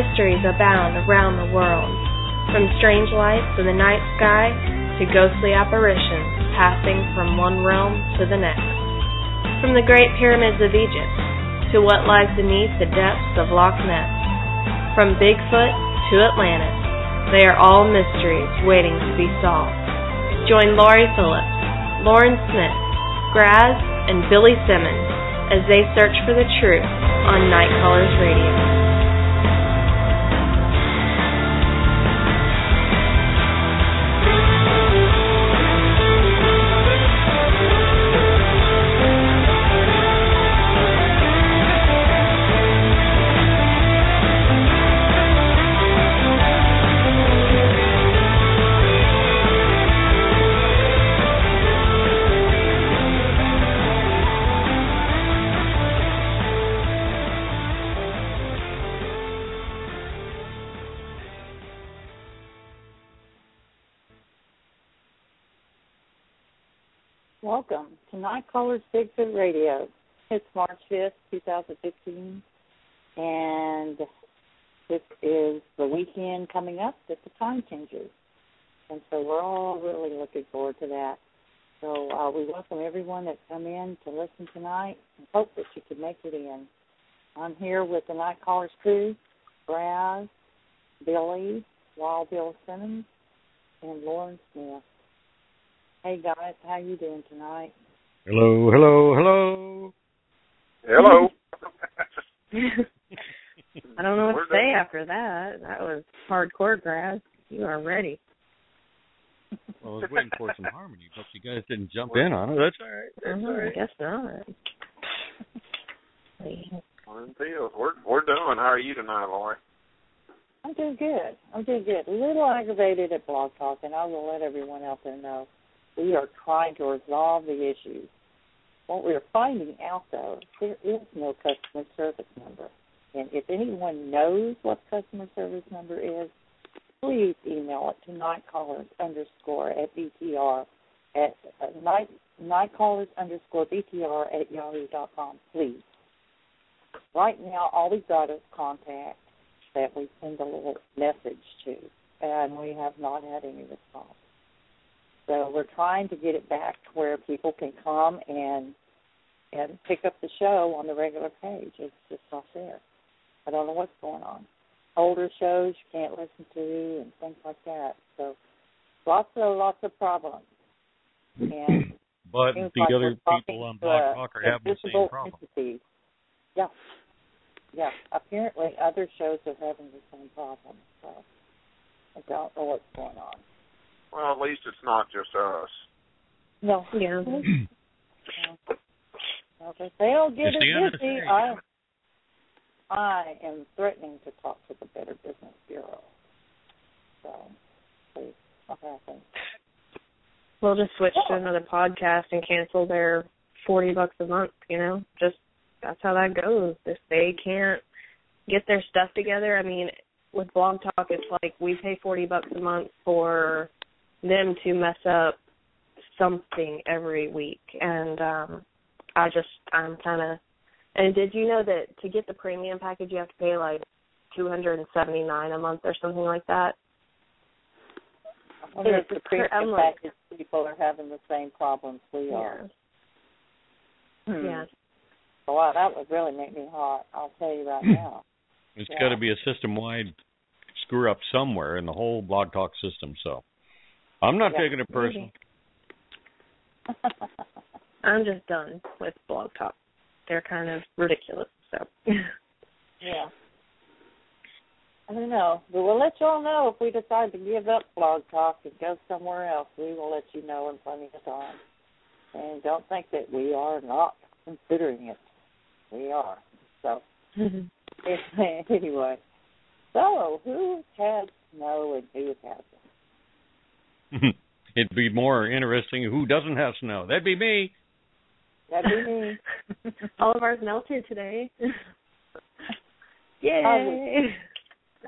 mysteries abound around the world, from strange lights in the night sky to ghostly apparitions passing from one realm to the next. From the great pyramids of Egypt to what lies beneath the depths of Loch Ness. From Bigfoot to Atlantis, they are all mysteries waiting to be solved. Join Laurie Phillips, Lauren Smith, Graz, and Billy Simmons as they search for the truth on Nite Callers Radio. Welcome to Nite Callers Bigfoot Radio. It's March 5th, 2015, and this is the weekend coming up that the time changes. And so we're all really looking forward to that. So we welcome everyone that's come in to listen tonight and hope that you can make it in. I'm here with the Nite Callers crew, Braz, Billy, Wild Bill Simmons, and Lauren Smith. Hey guys, how you doing tonight? Hello, hello, hello. Hello. I don't know what to say after that. That was hardcore, Graz. You are ready. Well, I was waiting for some harmony, but you guys didn't jump in on it. That's all right. That's all right. I guess not. We're doing. How are you tonight, Laurie? I'm doing good. A little aggravated at Blog Talk, and I will let everyone out there know. We are trying to resolve the issues. What we're finding out, though, there is no customer service number. And if anyone knows what customer service number is, please email it to nitecallers_@btr at nitecallers_btr@yahoo.com, please. Right now, all we've got is contact that we send a little message to, and we have not had any response. So we're trying to get it back to where people can come and pick up the show on the regular page. It's just not there. I don't know what's going on. Older shows you can't listen to and things like that. So lots of problems. And but the like other people on Blog Talk are having the same problem. Entities. Yeah. Apparently other shows are having the same problem. So I don't know what's going on. Well, at least it's not just us. No. Yeah. Well, if they don't get it busy, I am threatening to talk to the Better Business Bureau. So, please, what happens? We'll just switch to another podcast and cancel their $40 a month, Just, that's how that goes. If they can't get their stuff together, I mean, with Blog Talk, it's like we pay $40 a month for them to mess up something every week. And I'm kind of, and did you know that to get the premium package, you have to pay like $279 a month or something like that? I wonder if the premium package people are having the same problems we are. Yeah. Wow, that would really make me hot, I'll tell you right now. It's got to be a system-wide screw-up somewhere in the whole Blog Talk system, so I'm not taking it personal. I'm just done with Blog Talk. They're kind of ridiculous, so. Yeah. I don't know. But we'll let you all know if we decide to give up Blog Talk and go somewhere else. We will let you know in plenty of time. And don't think that we are not considering it. We are. So, anyway. So, who has snow and who hasn't? It'd be more interesting who doesn't have snow. That'd be me. All of ours melted today. Yay! I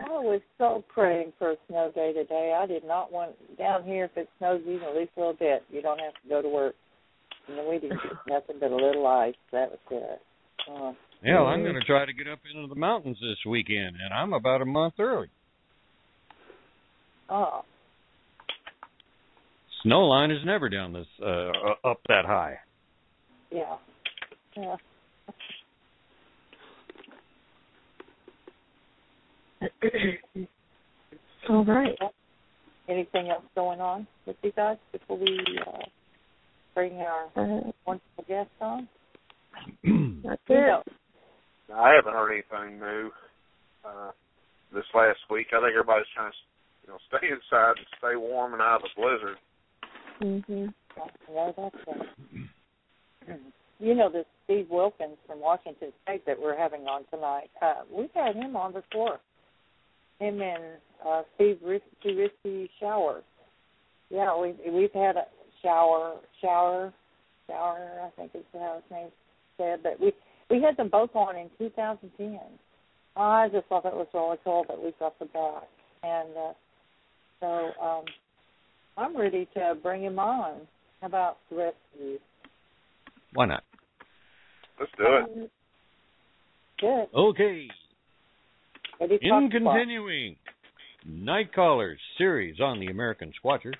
was so praying for a snow day today. I did not want, down here, if it snows even at least a little bit, you don't have to go to work. We didn't get nothing but a little ice. That was good. Hell, I'm going to try to get up into the mountains this weekend, and I'm about a month early. Oh. Snow line is never down this up that high. Yeah. Yeah. All right. Anything else going on with you guys before we bring our wonderful guest on? That's it. I haven't heard anything new this last week. I think everybody's trying to stay inside and stay warm and out of the blizzard. Mhm. Yeah, that's right. This Steve Wilkins from Washington State that we're having on tonight, we've had him on before. Him and Steve Schauer. Yeah, we've had a Schauer, I think is how his name said, but we had them both on in 2010. I just thought that was really cool that we got them back. And so I'm ready to bring him on. How about the rest of you? Why not? Let's do it. Good. Okay. In continuing Nite Callers series on the American Sasquatcher,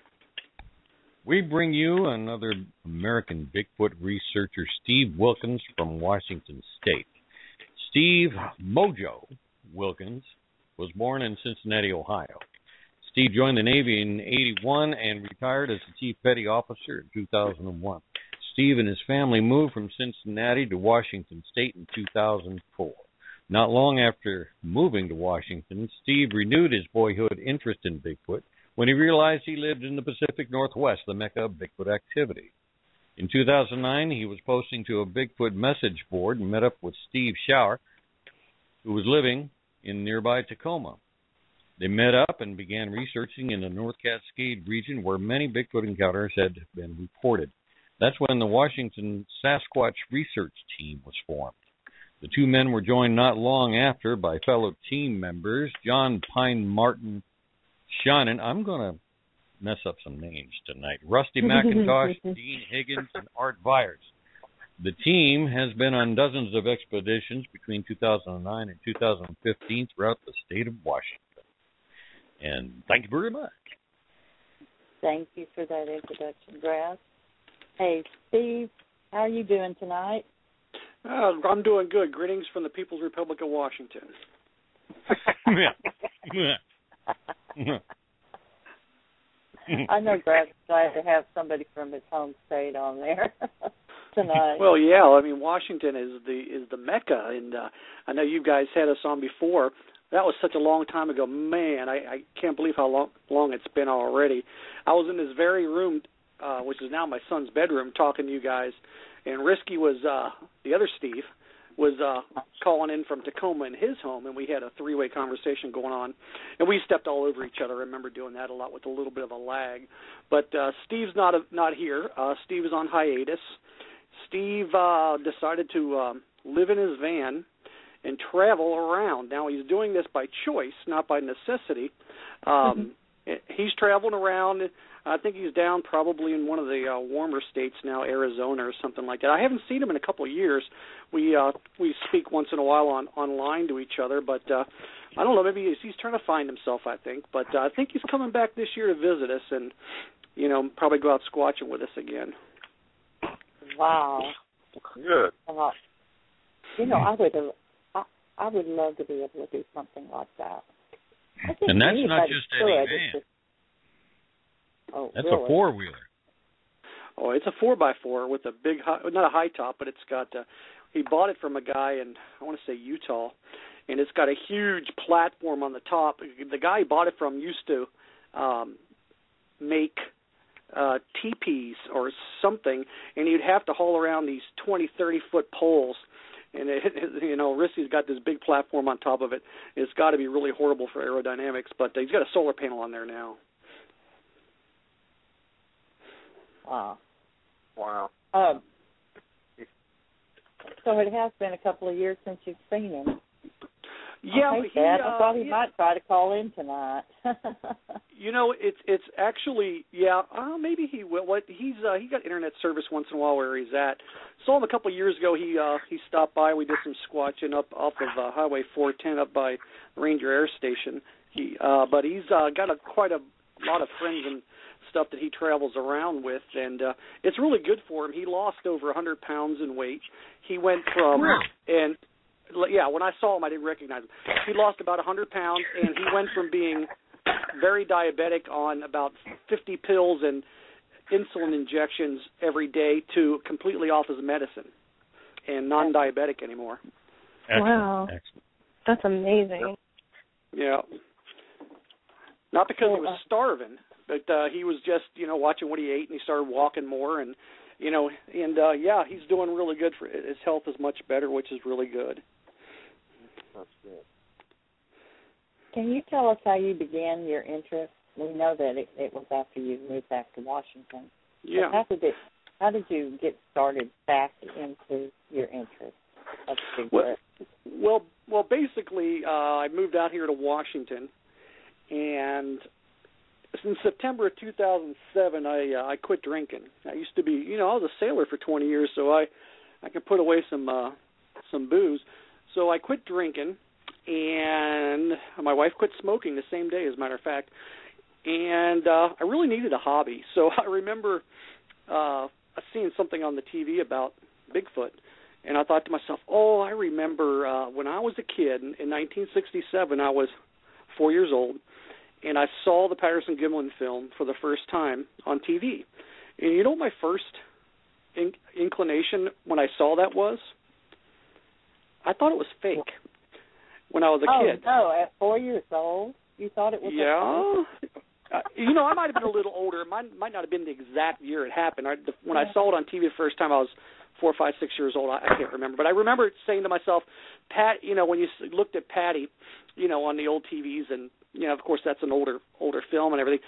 we bring you another American Bigfoot researcher, Steve Wilkins from Washington State. Steve Mojo Wilkins was born in Cincinnati, Ohio. Steve joined the Navy in 1981 and retired as the Chief Petty Officer in 2001. Steve and his family moved from Cincinnati to Washington State in 2004. Not long after moving to Washington, Steve renewed his boyhood interest in Bigfoot when he realized he lived in the Pacific Northwest, the mecca of Bigfoot activity. In 2009, he was posting to a Bigfoot message board and met up with Steve Schauer, who was living in nearby Tacoma. They met up and began researching in the Northern Cascade region where many Bigfoot encounters had been reported. That's when the Washington Sasquatch Research Team was formed. The two men were joined not long after by fellow team members, John Pine Marten, Tschannen. I'm going to mess up some names tonight. Rusty MacIntosh, Dean Higgins and Art Viars. The team has been on dozens of expeditions between 2009 and 2015 throughout the state of Washington. And thank you very much. Thank you for that introduction, Grass. Hey, Steve, how are you doing tonight? I'm doing good. Greetings from the People's Republic of Washington. I know Brad's glad to have somebody from his home state on there tonight. Well, yeah. I mean, Washington is the mecca, and I know you guys had us on before. That was such a long time ago. Man, I can't believe how long it's been already. I was in this very room, which is now my son's bedroom, talking to you guys, and Risky was the other Steve was calling in from Tacoma in his home, and we had a three-way conversation going on, and we stepped all over each other. I remember doing that a lot with a little bit of a lag. But Steve's not here. Steve is on hiatus. Steve decided to live in his van and travel around. Now, he's doing this by choice, not by necessity. He's traveling around. I think he's down probably in one of the warmer states now, Arizona or something like that. I haven't seen him in a couple of years. We speak once in a while online to each other, but I don't know, maybe he's trying to find himself, I think. But I think he's coming back this year to visit us and, probably go out squatching with us again. Wow. Good. I would love to be able to do something like that. And that's not just any van. That's really? a four-wheeler. Oh, it's a 4x4 with a big, not a high top, but it's got, he bought it from a guy in, I want to say Utah, and it's got a huge platform on the top. The guy he bought it from used to make teepees or something, and he'd have to haul around these 20, 30-foot poles. And, Rissy's got this big platform on top of it. It's got to be really horrible for aerodynamics, but he's got a solar panel on there now. Wow. So it has been a couple of years since you've seen him. Yeah, okay, Dad. I thought he might try to call in tonight. It's actually maybe he will. He got internet service once in a while where he's at, saw him a couple of years ago. He stopped by. We did some squatching up off of Highway 410 up by Ranger Air Station. But he's got quite a lot of friends and stuff that he travels around with, and it's really good for him. He lost over 100 pounds in weight. He went from and yeah, when I saw him, I didn't recognize him. He lost about 100 pounds, and he went from being very diabetic on about 50 pills and insulin injections every day to completely off his medicine and non-diabetic anymore. Excellent. Wow. Excellent. That's amazing. Yeah. Not because he was starving, but he was just, watching what he ate, and he started walking more, and, yeah, he's doing really good for it. His health is much better, which is really good. That's good. Can you tell us how you began your interest? We know that it was after you moved back to Washington. Yeah. But how did you get started back into your interest? Well, basically, I moved out here to Washington, and in September of 2007, I quit drinking. I used to be, I was a sailor for 20 years, so I could put away some booze. So I quit drinking, and my wife quit smoking the same day, as a matter of fact. And I really needed a hobby. So I remember seeing something on the TV about Bigfoot, and I thought to myself, I remember when I was a kid in 1967, I was 4 years old, and I saw the Patterson-Gimlin film for the first time on TV. And you know what my first inclination when I saw that was? I thought it was fake when I was a kid. Oh, no, at 4 years old? You thought it was fake? I might have been a little older. It might not have been the exact year it happened. When I saw it on TV the first time, I was 4, 5, 6 years old. I can't remember. But I remember saying to myself, Pat, when you looked at Patty, on the old TVs, and, of course, that's an older film and everything.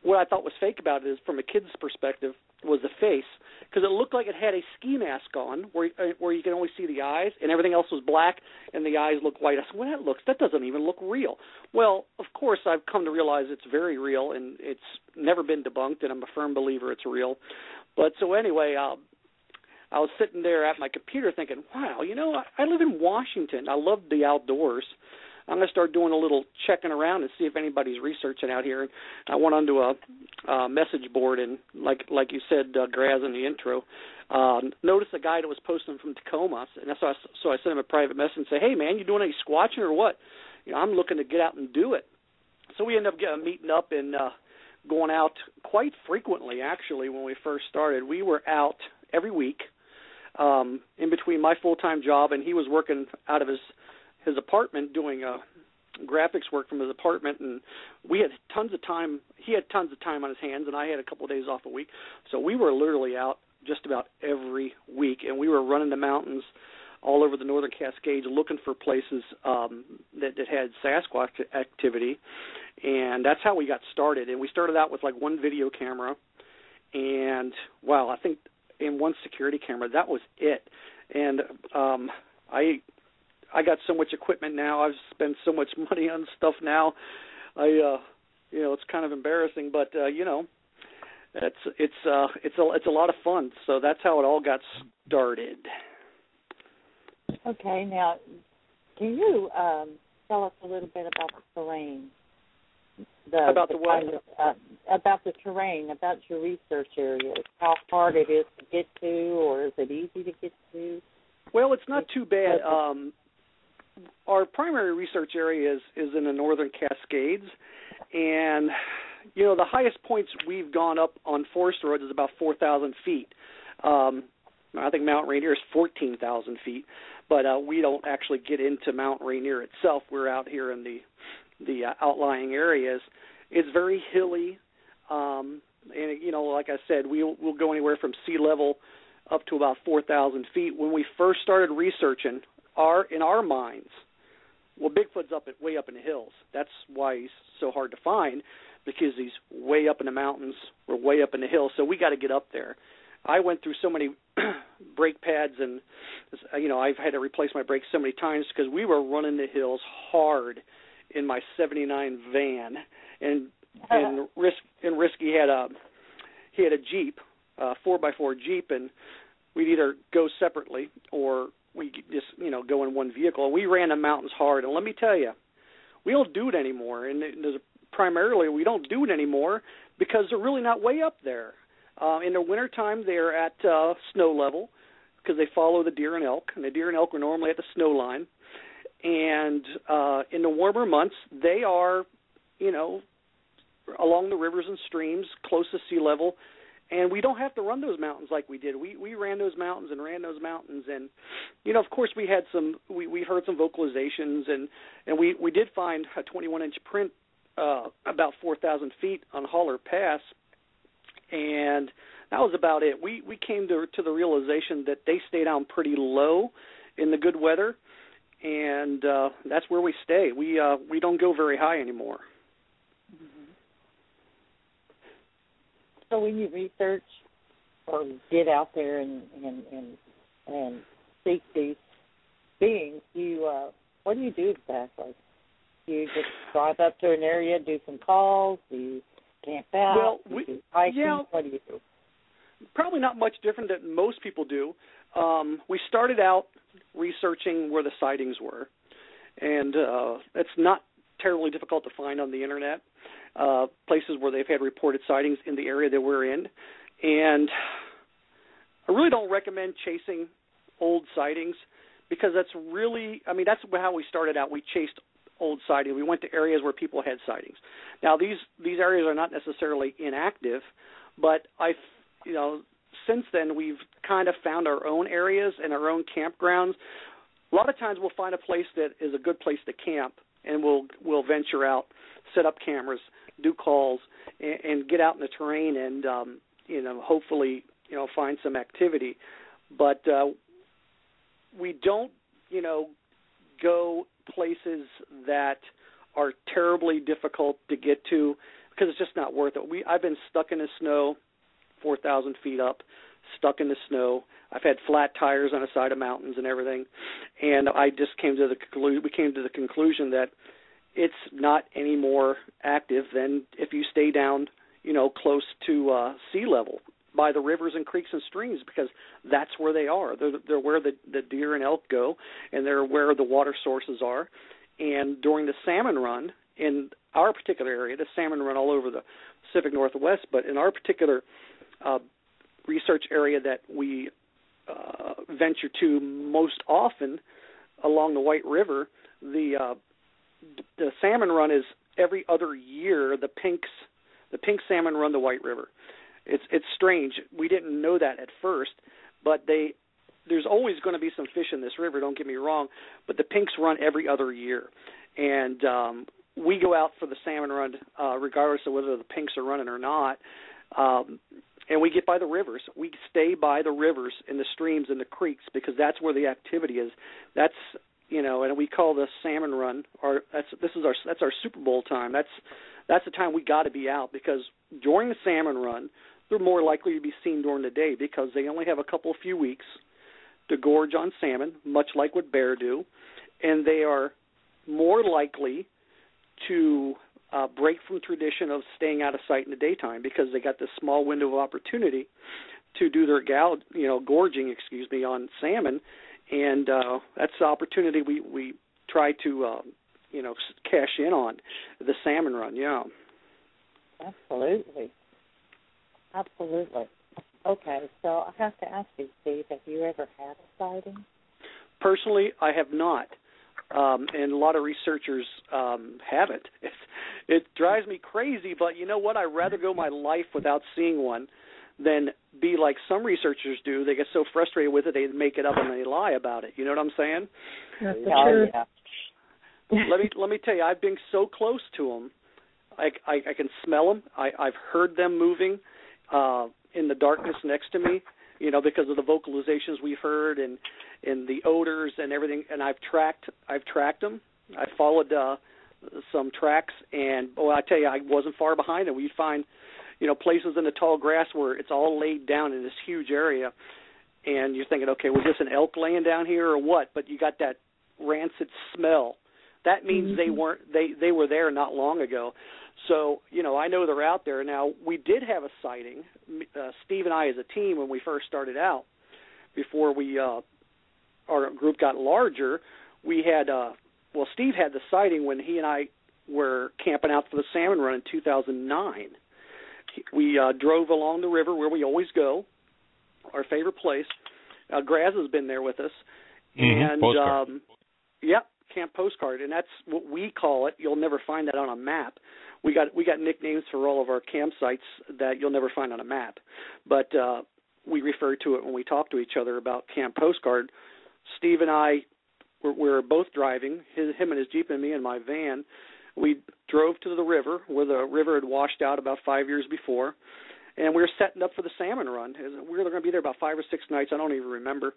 What I thought was fake about it is, from a kid's perspective, was the face, because it looked like it had a ski mask on where you can only see the eyes, and everything else was black, and the eyes looked white. I said, that doesn't even look real. Well, of course, I've come to realize it's very real, and it's never been debunked, and I'm a firm believer it's real. But so anyway, I was sitting there at my computer thinking, wow, I live in Washington. I love the outdoors. I'm going to start doing a little checking around and see if anybody's researching out here. And I went onto a message board, and like you said, Graz, in the intro, noticed a guy that was posting from Tacoma, and so I sent him a private message and say, hey, man, you doing any squatching or what? I'm looking to get out and do it. So we ended up meeting up and going out quite frequently, actually, when we first started. We were out every week in between my full-time job, and he was working out of his apartment doing graphics work from his apartment, and we had tons of time. He had tons of time on his hands, and I had a couple of days off a week. So we were literally out just about every week, and we were running the mountains all over the Northern Cascade looking for places that had Sasquatch activity, and that's how we got started. And we started out with like one video camera, and I think in one security camera. That was it. And I got so much equipment now. I've spent so much money on stuff now. It's kind of embarrassing, but it's a lot of fun. So that's how it all got started. Okay, now can you tell us a little bit about the terrain? About the what? About the terrain, about your research areas. How hard it is to get to, or is it easy to get to? Well, it's not too bad. Our primary research area is in the Northern Cascades, and the highest points we've gone up on forest roads is about 4,000 feet. I think Mount Rainier is 14,000 feet, but we don't actually get into Mount Rainier itself. We're out here in the outlying areas. It's very hilly, and like I said, we'll go anywhere from sea level up to about 4,000 feet. When we first started researching, in our minds, Bigfoot's way up in the hills. That's why he's so hard to find, because he's way up in the mountains. We're way up in the hills, so we got to get up there. I went through so many brake pads, and I've had to replace my brakes so many times because we were running the hills hard in my '79 van, and Risky had a Jeep, 4x4 Jeep, and we'd either go separately or we just, go in one vehicle. We ran the mountains hard, and let me tell you, we don't do it anymore. And primarily, we don't do it anymore because they're really not way up there. In the wintertime, they're at snow level because they follow the deer and elk, and the deer and elk are normally at the snow line. And in the warmer months, they are, along the rivers and streams, close to sea level, and we don't have to run those mountains like we did. We ran those mountains, and of course we had we heard some vocalizations, and we did find a 21-inch print about 4,000 feet on Holler Pass, and that was about it. We came to the realization that they stay down pretty low in the good weather, and that's where we stay. We don't go very high anymore. So when you research or get out there and seek these beings, what do you do exactly? Do you just drive up to an area, do some calls, do you camp out, do you do hiking? What do you do? Probably not much different than most people do. We started out researching where the sightings were, and it's not terribly difficult to find on the internet. Places where they've had reported sightings in the area that we're in. And I really don't recommend chasing old sightings because that's how we started out. We chased old sightings. We went to areas where people had sightings. Now, these areas are not necessarily inactive, but since then we've kind of found our own areas and our own campgrounds. A lot of times we'll find a place that is a good place to camp, and we'll venture out, set up cameras, do calls, and get out in the terrain and, hopefully, find some activity. But we don't, go places that are terribly difficult to get to because it's just not worth it. I've been stuck in the snow 4,000 feet up, stuck in the snow. I've had flat tires on the side of mountains and everything. And I just came to the conclusion that it's not any more active than if you stay down, close to sea level by the rivers and creeks and streams, because that's where they are. They're where the deer and elk go, and they're where the water sources are. And during the salmon run in our particular area, the salmon run all over the Pacific Northwest, but in our particular research area that we venture to most often along the White River, the salmon run is every other year. The pink salmon run the White River. It's strange. We didn't know that at first, but there's always going to be some fish in this river. Don't get me wrong, but the pinks run every other year, and we go out for the salmon run regardless of whether the pinks are running or not. And we get by the rivers. We stay by the rivers and the streams and the creeks because that's where the activity is. That's and we call the salmon run, that's our Super Bowl time. That's the time we got to be out because during the salmon run, they're more likely to be seen during the day because they only have a few weeks to gorge on salmon, much like what bear do, and they are more likely to break from tradition of staying out of sight in the daytime because they got this small window of opportunity to do their gorging on salmon. And that's the opportunity we try to, cash in on, the salmon run, yeah. Absolutely. Okay, so I have to ask you, Steve, have you ever had a sighting? Personally, I have not, and a lot of researchers haven't. It drives me crazy, but you know what? I'd rather go my life without seeing one than be like some researchers do. They get so frustrated with it, they make it up and they lie about it. You know what I'm saying? That's the truth. Yeah. Let me tell you, I've been so close to them. I can smell them. I've heard them moving in the darkness next to me, because of the vocalizations we've heard and the odors and everything. And I've tracked them. I followed some tracks, and I tell you, I wasn't far behind them. We'd find places in the tall grass where it's all laid down in this huge area, and you're thinking, okay, was this an elk laying down here or what? But you got that rancid smell. That means they were there not long ago. So, I know they're out there. Now, we did have a sighting, Steve and I as a team when we first started out. before we our group got larger, we had Steve had the sighting when he and I were camping out for the salmon run in 2009. We drove along the river where we always go, our favorite place. Graz has been there with us. And postcard. Yep, Camp Postcard, and that's what we call it. You'll never find that on a map. We got nicknames for all of our campsites that you'll never find on a map, but we refer to it when we talk to each other about Camp Postcard. Steve and I were both driving, him in his Jeep and me in my van. We drove to the river where the river had washed out about 5 years before, and we were setting up for the salmon run. We were going to be there about 5 or 6 nights. I don't even remember.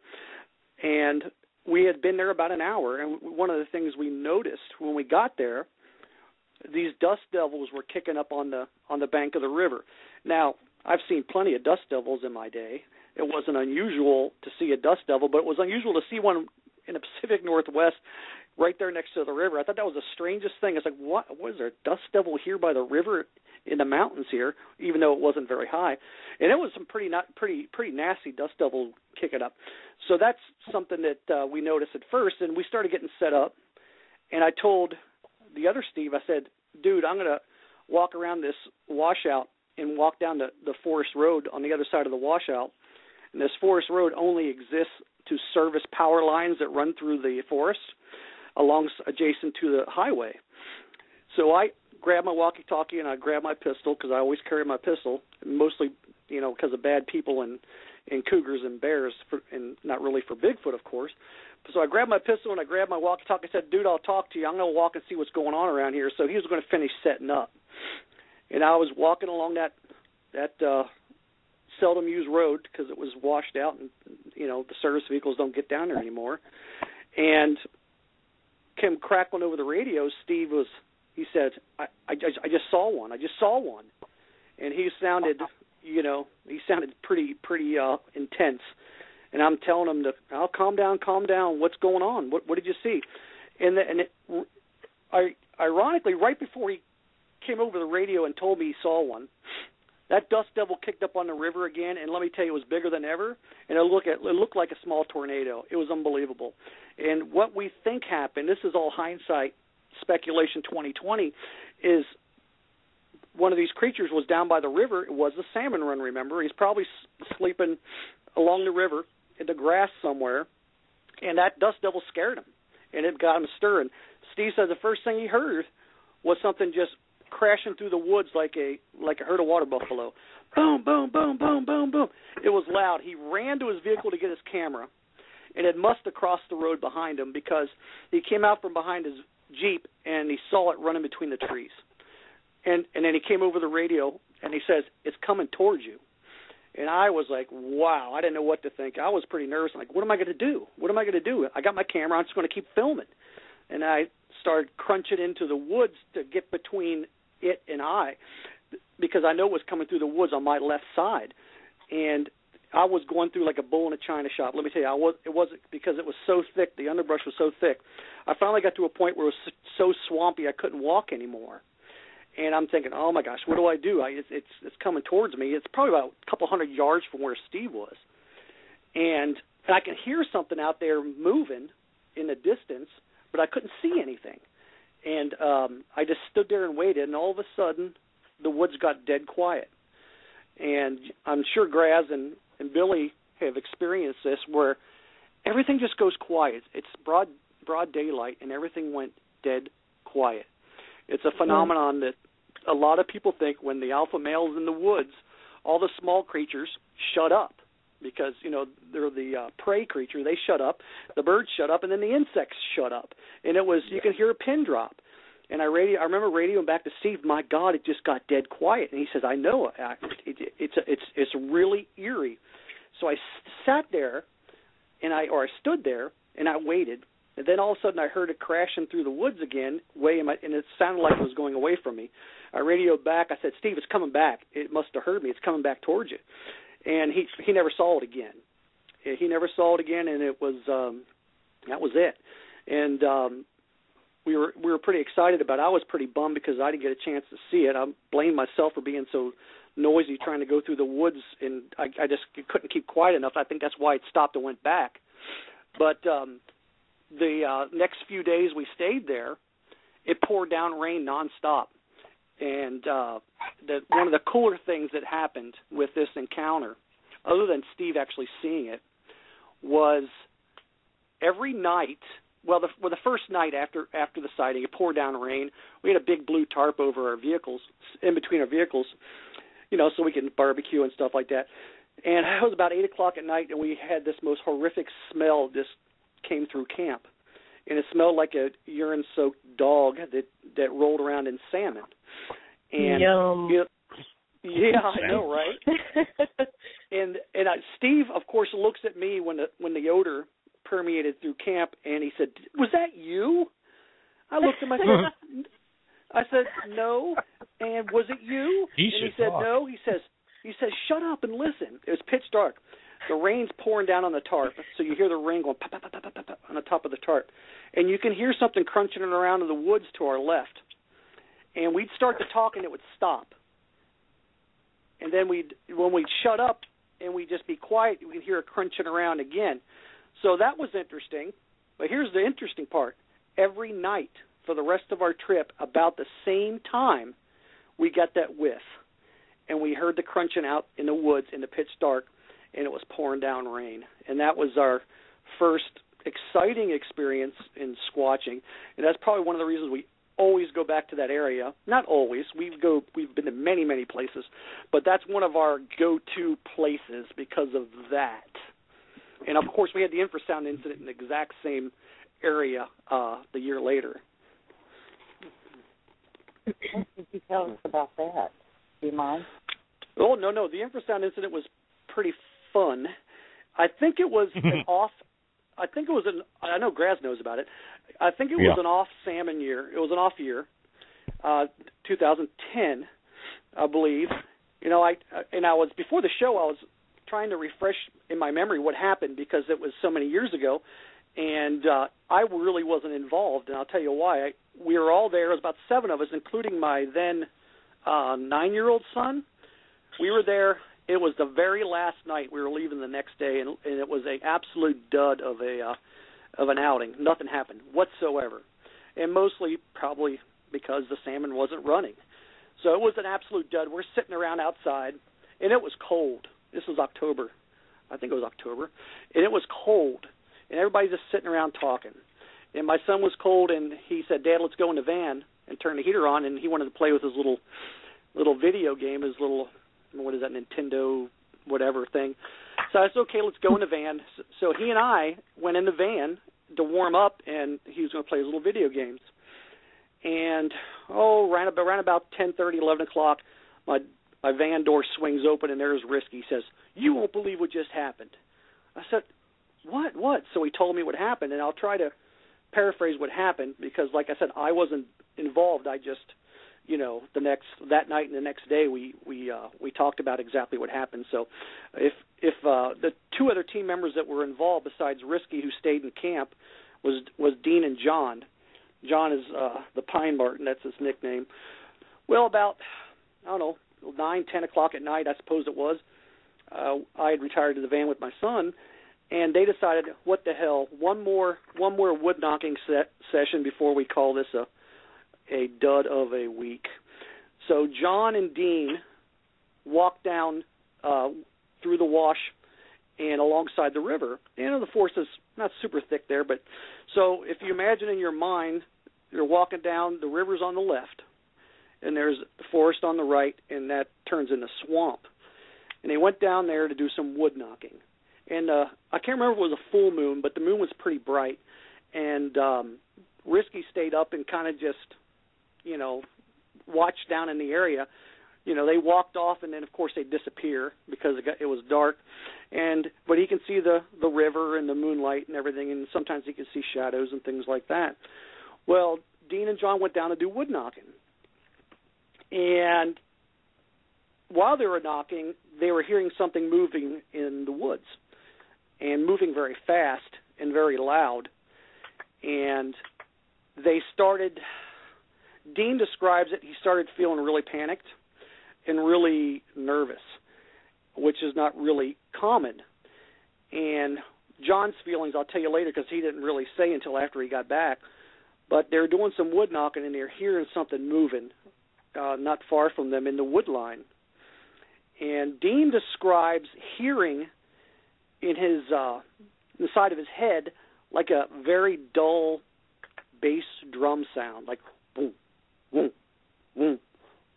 And we had been there about an hour, and one of the things we noticed when we got there, these dust devils were kicking up on the bank of the river. Now, I've seen plenty of dust devils in my day. It wasn't unusual to see a dust devil, but it was unusual to see one in the Pacific Northwest right there next to the river. I thought that was the strangest thing. It's like, what is there, a dust devil here by the river in the mountains here, even though it wasn't very high? And it was some pretty nasty dust devil kicking up. So that's something that we noticed at first, and we started getting set up. And I told the other Steve, I said, dude, I'm going to walk around this washout and walk down the forest road on the other side of the washout. And this forest road only exists to service power lines that run through the forest adjacent to the highway. So I grabbed my walkie-talkie and I grabbed my pistol, because I always carry my pistol, mostly, because of bad people and cougars and bears, and not really for Bigfoot, of course. So I grabbed my pistol and I grabbed my walkie-talkie. I said, dude, I'll talk to you. I'm going to walk and see what's going on around here. So he was going to finish setting up. And I was walking along that seldom used road because it was washed out, and the service vehicles don't get down there anymore. And came crackling over the radio. He said, I just saw one. And he sounded pretty intense. And I'm telling him calm down. What's going on? What did you see? Ironically, right before he came over the radio and told me he saw one, that dust devil kicked up on the river again, and let me tell you, it was bigger than ever, and it looked like a small tornado. It was unbelievable. And what we think happened, this is all hindsight, speculation 2020, is one of these creatures was down by the river. It was the salmon run, remember? He's probably sleeping along the river in the grass somewhere, and that dust devil scared him, and it got him stirring. Steve said the first thing he heard was something just crashing through the woods like a herd of water buffalo. Boom, boom, boom, boom, boom, boom. It was loud. He ran to his vehicle to get his camera, and it must have crossed the road behind him, because he came out from behind his Jeep and he saw it running between the trees. And then he came over the radio and he says, it's coming towards you. And I was like, wow, I didn't know what to think. I was pretty nervous. I'm like, what am I going to do? I got my camera. I'm just going to keep filming. And I started crunching into the woods to get between it and I, because I know it was coming through the woods on my left side. And I was going through like a bull in a china shop. Let me tell you, it wasn't, because it was so thick, the underbrush was so thick. I finally got to a point where it was so swampy I couldn't walk anymore. And I'm thinking, oh my gosh, what do I do? It's coming towards me. It's probably about a couple hundred yards from where Steve was. And I can hear something out there moving in the distance, but I couldn't see anything. And I just stood there and waited, and all of a sudden the woods got dead quiet. And I'm sure Graz and Billy have experienced this, where everything just goes quiet. It's broad daylight, and everything went dead quiet. It's a phenomenon that a lot of people think when the alpha male's in the woods, all the small creatures shut up, because, they're the prey creature. They shut up, the birds shut up, and then the insects shut up. And it was, you can hear a pin drop. And I remember radioing back to Steve, my God, it just got dead quiet. And he says, I know, it's really eerie. So I sat there, and I stood there, and I waited. And then all of a sudden I heard it crashing through the woods again, and it sounded like it was going away from me. I radioed back. I said, Steve, it's coming back. It must have heard me. It's coming back towards you. And he never saw it again. He never saw it again, and it was that was it. And we were pretty excited about it. I was pretty bummed because I didn't get a chance to see it. I blame myself for being so noisy trying to go through the woods, and I just couldn't keep quiet enough. I think that's why it stopped and went back. But the next few days we stayed there, it poured down rain nonstop. And one of the cooler things that happened with this encounter, other than Steve actually seeing it, was every night. Well, the first night after the sighting, it poured down rain. We had a big blue tarp over our vehicles, in between our vehicles, so we can barbecue and stuff like that. And it was about 8 o'clock at night, and we had this most horrific smell just came through camp. And it smelled like a urine-soaked dog that rolled around in salmon. And Yum. Yeah, I know, right? and Steve, of course, looks at me when the odor permeated through camp, and he said, "Was that you?" I looked at him. I said, "No." And was it you? He said, "No." He says, "Shut up and listen." It was pitch dark. The rain's pouring down on the tarp, so you hear the rain going pop, pop, pop, pop, pop, pop, on the top of the tarp, and you can hear something crunching around in the woods to our left. And we'd start to talk, and it would stop. And then when we'd shut up and we'd just be quiet, we'd hear it crunching around again. So that was interesting. But here's the interesting part. Every night for the rest of our trip, about the same time, we got that whiff. And we heard the crunching out in the woods in the pitch dark, and it was pouring down rain. And that was our first exciting experience in squatching. And that's probably one of the reasons we always go back to that area. Not always. We've been to many, many places. But that's one of our go-to places because of that. And, of course, we had the infrasound incident in the exact same area the year later. What did you tell us about that? Do you mind? Oh, no. The infrasound incident was pretty fun. I think it was I know Graz knows about it. I think it was an off salmon year. It was an off year, 2010, I believe. I was, before the show, I was trying to refresh in my memory what happened because it was so many years ago, and I really wasn't involved, and I'll tell you why. We were all there. It was about 7 of us, including my then 9-year-old son. We were there. It was the very last night. We were leaving the next day, and it was an absolute dud of an outing. Nothing happened whatsoever, and mostly probably because the salmon wasn't running. So it was an absolute dud. We're sitting around outside, and it was cold. This was October. I think it was October. And it was cold, and everybody's just sitting around talking. And my son was cold, and he said, "Dad, let's go in the van and turn the heater on," and he wanted to play with his little video game, his little, what is that, Nintendo whatever thing. So I said, "Okay, let's go in the van." So he and I went in the van to warm up, and he was going to play his little video games. And, around about 10:30, 11 o'clock, my van door swings open, and there's Risky. He says, "You won't believe what just happened." I said, What? So he told me what happened, and I'll try to paraphrase what happened because, like I said, I wasn't involved. I just, that night and the next day we talked about exactly what happened. So if the 2 other team members that were involved besides Risky, who stayed in camp, was Dean and John. John is the Pine Marten. That's his nickname. Well, about, 9, 10 o'clock at night, I suppose it was, I had retired to the van with my son, and they decided, what the hell, one more wood knocking session before we call this a dud of a week. So John and Dean walked down through the wash and alongside the river. The forest is not super thick there, but so if you imagine in your mind, you're walking down, the river's on the left, and there's the forest on the right, and that turns into swamp. And they went down there to do some wood knocking. And I can't remember if it was a full moon, but the moon was pretty bright. And Risky stayed up and kind of just, watched down in the area. They walked off, and then, of course, they disappear because it was dark. But he can see the river and the moonlight and everything, and sometimes he can see shadows and things like that. Well, Dean and John went down to do wood knocking. And while they were knocking, they were hearing something moving in the woods, and moving very fast and very loud. And they started, Dean describes it, he started feeling really panicked. and really nervous, which is not really common. And John's feelings, I'll tell you later, because he didn't really say until after he got back, but they're doing some wood knocking and they're hearing something moving not far from them in the wood line. And Dean describes hearing in his the side of his head like a very dull bass drum sound, like boom, boom, boom,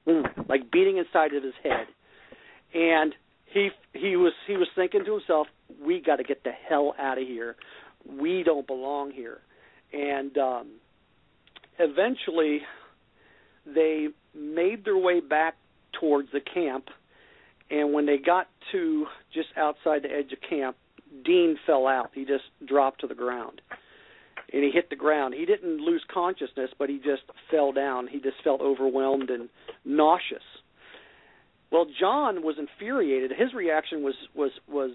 boom, like beating inside of his head. And he was thinking to himself, we got to get the hell out of here. We don't belong here. And eventually they made their way back towards the camp, and when they got to just outside the edge of camp, Dean fell out. He just dropped to the ground, and he hit the ground. He didn't lose consciousness, but he just fell down. He just felt overwhelmed and nauseous. Well, John was infuriated. His reaction was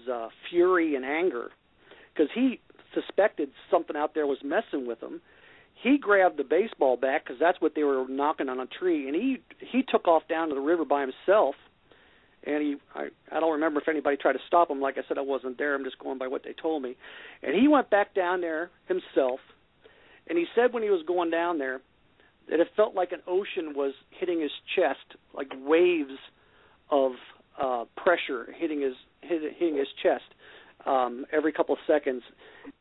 fury and anger, because he suspected something out there was messing with him. He grabbed the baseball bat, because that's what they were knocking on a tree, and he took off down to the river by himself. And I don't remember if anybody tried to stop him. Like I said, I wasn't there. I'm just going by what they told me. And he went back down there himself, and he said when he was going down there that it felt like an ocean was hitting his chest, like waves of pressure hitting his chest every couple of seconds.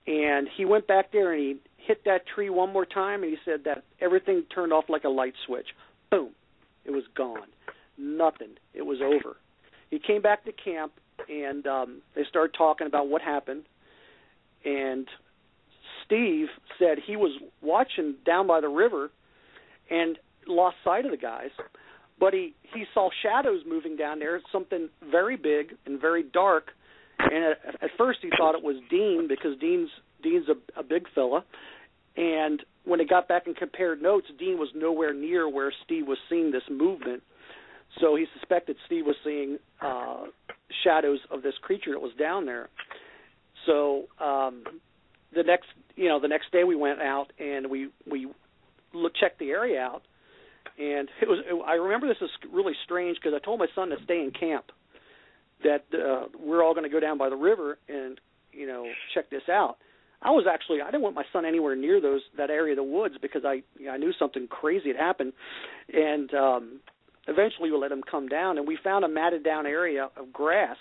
And he went back there and he hit that tree one more time, and he said that everything turned off like a light switch. Boom. It was gone. Nothing. It was over. He came back to camp, and they started talking about what happened. And Steve said he was watching down by the river and lost sight of the guys, but he saw shadows moving down there, something very big and very dark. And at first he thought it was Dean, because Dean's a big fella. And when they got back and compared notes, Dean was nowhere near where Steve was seeing this movement. So he suspected Steve was seeing shadows of this creature that was down there. So the next day we went out and we checked the area out, and I remember this is really strange, because I told my son to stay in camp, that we're all going to go down by the river and check this out. I didn't want my son anywhere near that area of the woods, because I knew something crazy had happened. And eventually we let him come down, and we found a matted down area of grass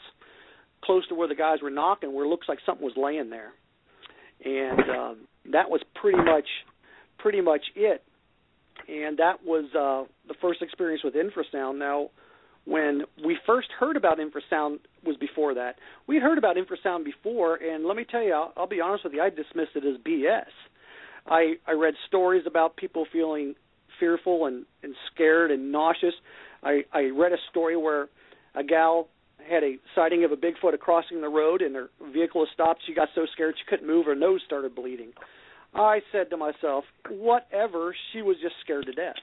close to where the guys were knocking, where it looks like something was laying there. And that was pretty much it. And that was the first experience with infrasound. Now, when we first heard about infrasound was before that. We'd heard about infrasound before, and let me tell you, I'll be honest with you, I dismissed it as BS. I read stories about people feeling fearful and scared and nauseous. I read a story where a gal had a sighting of a Bigfoot crossing the road, and her vehicle stopped. She got so scared she couldn't move. Her nose started bleeding. I said to myself, whatever, she was just scared to death.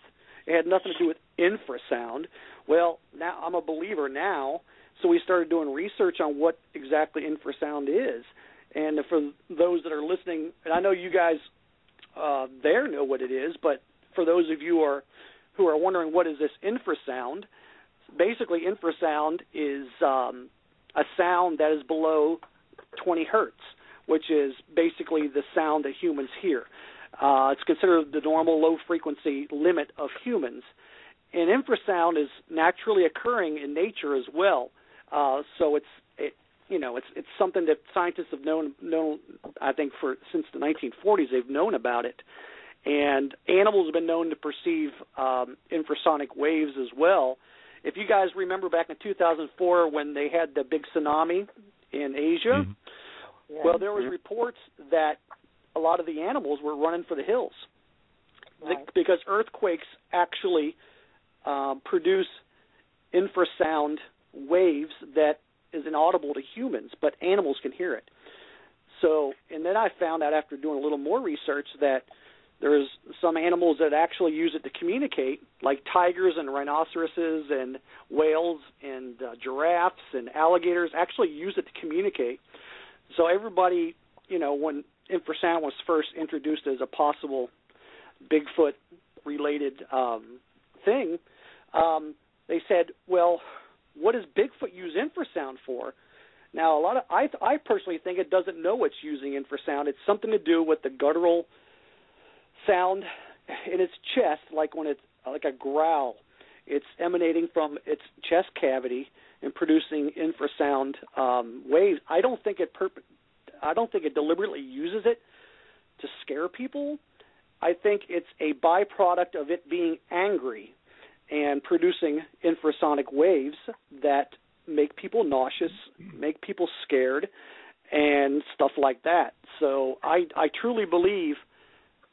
It had nothing to do with infrasound. Well, now I'm a believer now, so we started doing research on what exactly infrasound is. And for those that are listening, and I know you guys there know what it is, but for those of you who are wondering what is this infrasound, basically infrasound is a sound that is below 20 hertz, which is basically the sound that humans hear. It's considered the normal low-frequency limit of humans. And infrasound is naturally occurring in nature as well. So it's something that scientists have known I think since the 1940s. They've known about it. And animals have been known to perceive infrasonic waves as well. If you guys remember back in 2004 when they had the big tsunami in Asia, well, there was reports that a lot of the animals were running for the hills, because earthquakes actually produce infrasound waves that is inaudible to humans, but animals can hear it. So, and then I found out after doing a little more research that there's some animals that actually use it to communicate, like tigers and rhinoceroses and whales and giraffes and alligators actually use it to communicate. So everybody, when infrasound was first introduced as a possible Bigfoot-related thing, they said, well, what does Bigfoot use infrasound for? Now, I personally think it doesn't know it's using infrasound. It's something to do with the guttural sound in its chest, like when it's like a growl. It's emanating from its chest cavity and producing infrasound waves. I don't think it deliberately uses it to scare people. I think it's a byproduct of it being angry and producing infrasonic waves that make people nauseous, make people scared, and stuff like that. So I truly believe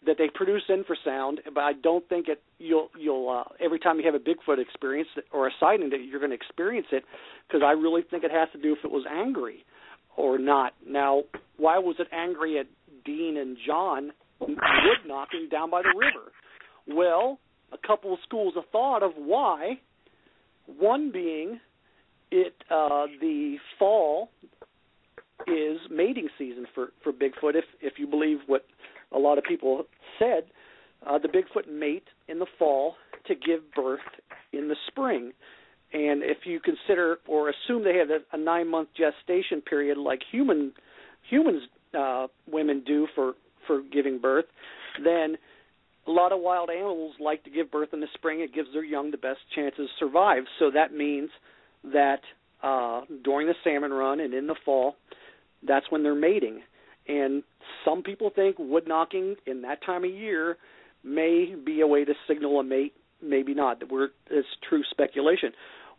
that they produce infrasound, but I don't think you'll every time you have a Bigfoot experience or a sighting that you're going to experience it, because I really think it has to do if it was angry or not. Now, why was it angry at Dean and John wood knocking down by the river? Well, a couple of schools of thought of why. One being the fall is mating season for Bigfoot. If you believe what a lot of people said, the Bigfoot mate in the fall to give birth in the spring. And if you consider or assume they have a 9-month gestation period like humans women do for giving birth, then a lot of wild animals like to give birth in the spring. It gives their young the best chances to survive. So that means that during the salmon run and in the fall, that's when they're mating. And some people think wood knocking in that time of year may be a way to signal a mate, maybe not. It's true speculation.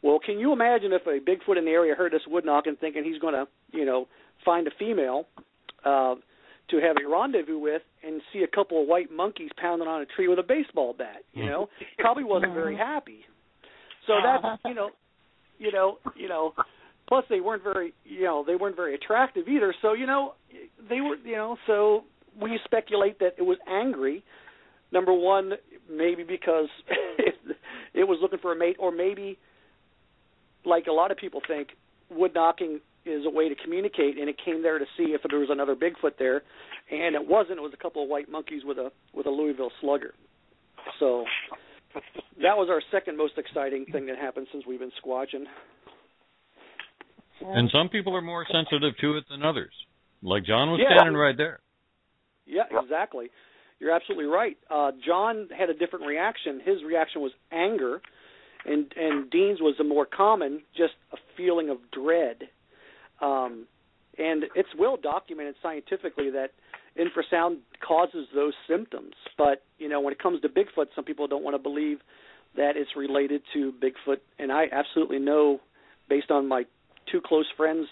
Well, can you imagine if a Bigfoot in the area heard this wood knocking thinking he's going to, find a female to have a rendezvous with and see a couple of white monkeys pounding on a tree with a baseball bat, probably wasn't very happy. So that's, plus they weren't very attractive either. So, they were, so we speculate that it was angry. Number one, maybe because it was looking for a mate, or maybe, like a lot of people think, wood knocking is a way to communicate, and it came there to see if there was another Bigfoot there, and it wasn't. It was a couple of white monkeys with a Louisville slugger. So that was our second most exciting thing that happened since we've been squatching. And some people are more sensitive to it than others. Like John was standing right there. Yeah, exactly. You're absolutely right. John had a different reaction. His reaction was anger, and Dean's was a more common, just a feeling of dread. And it's well documented scientifically that infrasound causes those symptoms. But, when it comes to Bigfoot, some people don't want to believe that it's related to Bigfoot. And I absolutely know, based on my two close friends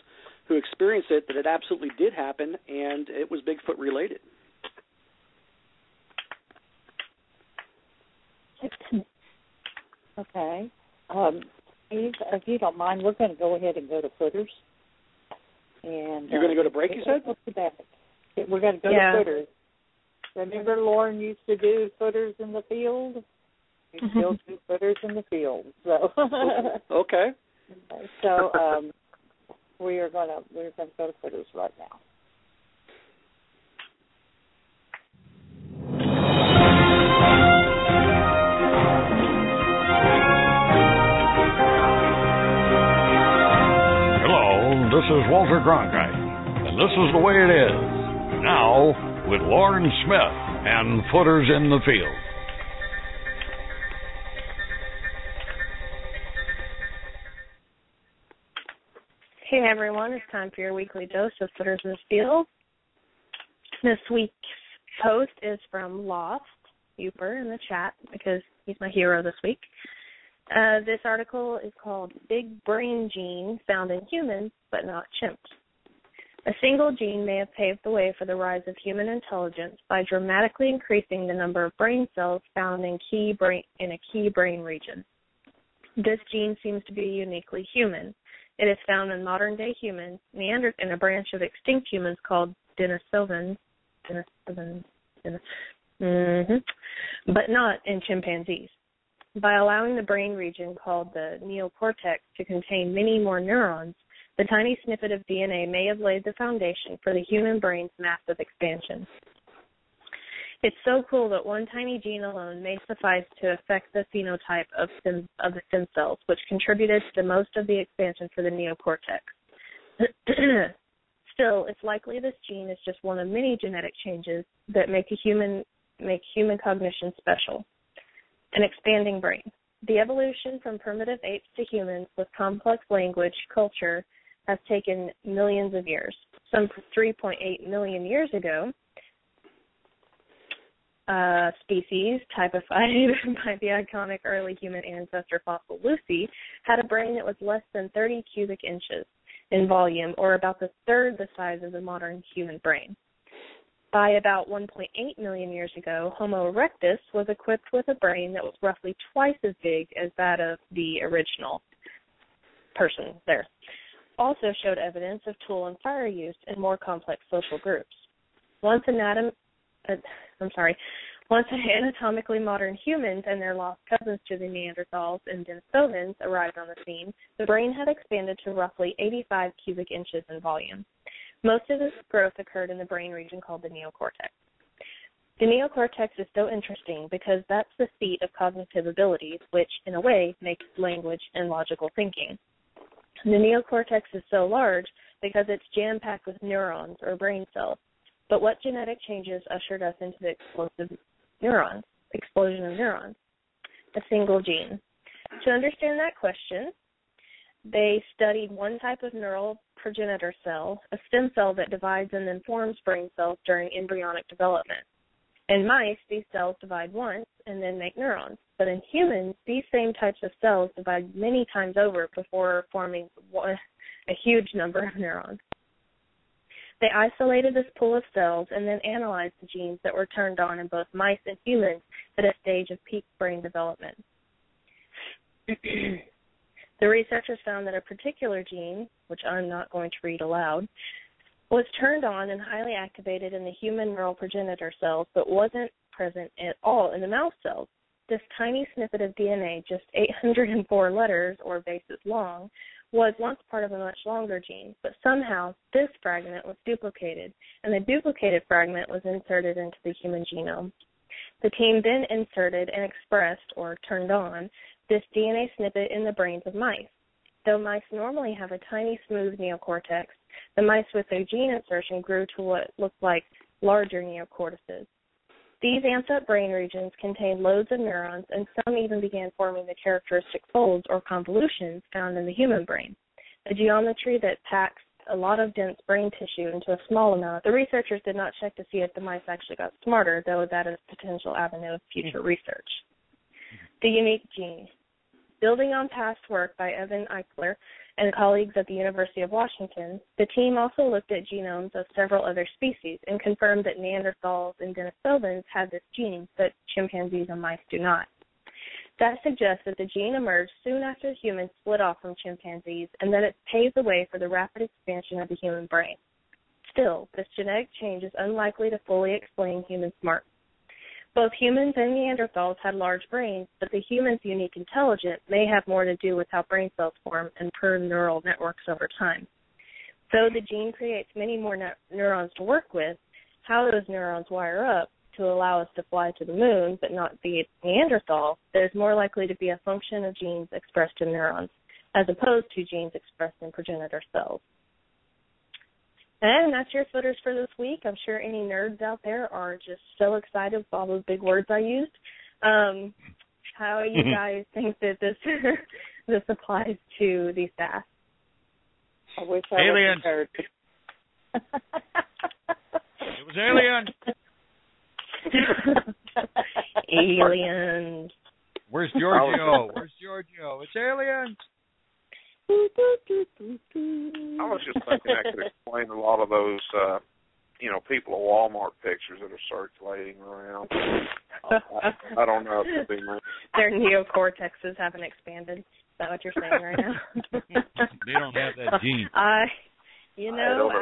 who experienced it, that it absolutely did happen, and it was Bigfoot related. Okay. Steve, if you don't mind, we're going to go ahead and go to footers. And you're going to go to break, you said? We're going to go to footers. Remember Lauren used to do footers in the field? We still do footers in the field. So okay. So we're going to go to footers right now. This is Walter Cronkite, and this is the way it is. Now, with Lauren Smith and Footers in the Field. Hey everyone, it's time for your weekly dose of Footers in the Field. This week's post is from Lost Uper in the chat because he's my hero this week. This article is called Big Brain Gene Found in Humans but Not Chimps. A single gene may have paved the way for the rise of human intelligence by dramatically increasing the number of brain cells found in a key brain region. This gene seems to be uniquely human. It is found in modern-day humans, in a branch of extinct humans called Denisovans, but not in chimpanzees. By allowing the brain region called the neocortex to contain many more neurons, the tiny snippet of DNA may have laid the foundation for the human brain's massive expansion. It's so cool that one tiny gene alone may suffice to affect the phenotype of the stem cells, which contributed to most of the expansion for the neocortex. Still, it's likely this gene is just one of many genetic changes that make human cognition special. An expanding brain. The evolution from primitive apes to humans with complex language, culture, has taken millions of years. Some 3.8 million years ago, species typified by the iconic early human ancestor fossil Lucy had a brain that was less than 30 cubic inches in volume, or about the third the size of the modern human brain. By about 1.8 million years ago, Homo erectus was equipped with a brain that was roughly twice as big as that of the original person there. Also showed evidence of tool and fire use in more complex social groups. Once anatomically modern humans and their lost cousins to the Neanderthals and Denisovans arrived on the scene, the brain had expanded to roughly 85 cubic inches in volume. Most of this growth occurred in the brain region called the neocortex. The neocortex is so interesting because that's the seat of cognitive abilities, which, in a way, makes language and logical thinking. The neocortex is so large because it's jam-packed with neurons or brain cells. But what genetic changes ushered us into the explosion of neurons? A single gene. To understand that question, they studied one type of neural progenitor cell, a stem cell that divides and then forms brain cells during embryonic development. In mice, these cells divide once and then make neurons. But in humans, these same types of cells divide many times over before forming a huge number of neurons. They isolated this pool of cells and then analyzed the genes that were turned on in both mice and humans at a stage of peak brain development. The researchers found that a particular gene, which I'm not going to read aloud, was turned on and highly activated in the human neural progenitor cells, but wasn't present at all in the mouse cells. This tiny snippet of DNA, just 804 letters or bases long, was once part of a much longer gene, but somehow this fragment was duplicated, and the duplicated fragment was inserted into the human genome. The team then inserted and expressed, or turned on, this DNA snippet in the brains of mice. Though mice normally have a tiny, smooth neocortex, the mice with their gene insertion grew to what looked like larger neocortices. These amped-up brain regions contained loads of neurons, and some even began forming the characteristic folds or convolutions found in the human brain, a geometry that packs a lot of dense brain tissue into a small amount. The researchers did not check to see if the mice actually got smarter, though that is a potential avenue of future research. The unique gene. Building on past work by Evan Eichler and colleagues at the University of Washington, the team also looked at genomes of several other species and confirmed that Neanderthals and Denisovans had this gene, but chimpanzees and mice do not. That suggests that the gene emerged soon after humans split off from chimpanzees and that it paved the way for the rapid expansion of the human brain. Still, this genetic change is unlikely to fully explain human smarts. Both humans and Neanderthals had large brains, but the human's unique intelligence may have more to do with how brain cells form and per neural networks over time. Though the gene creates many more neurons to work with, how those neurons wire up to allow us to fly to the moon but not be a Neanderthal, there's more likely to be a function of genes expressed in neurons, as opposed to genes expressed in progenitor cells. And that's your footers for this week. I'm sure any nerds out there are just so excited with all those big words I used. How you guys think that this applies to these SAS? I wish I Aliens. was It was aliens. Aliens. Where's Giorgio? Where's Giorgio? It's aliens. I was just thinking that could explain a lot of those, people at Walmart pictures that are circulating around. I don't know if it'd be me. Their neocortexes haven't expanded. Is that what you're saying right now? They don't have that gene.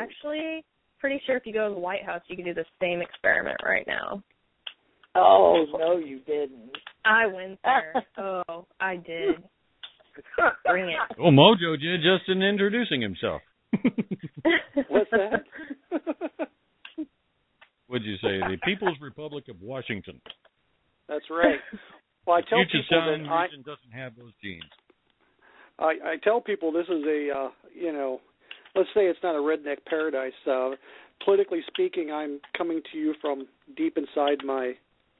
Actually, pretty sure if you go to the White House, you can do the same experiment right now. Oh, no, you didn't. I went there. Oh, I did. Bring it. Oh, Mojo did just in introducing himself. What's that? What'd you say? The People's Republic of Washington. That's right. Well, I tell Puget people Sound that region doesn't have those genes. I tell people this is a, let's say it's not a redneck paradise. Politically speaking, I'm coming to you from deep inside my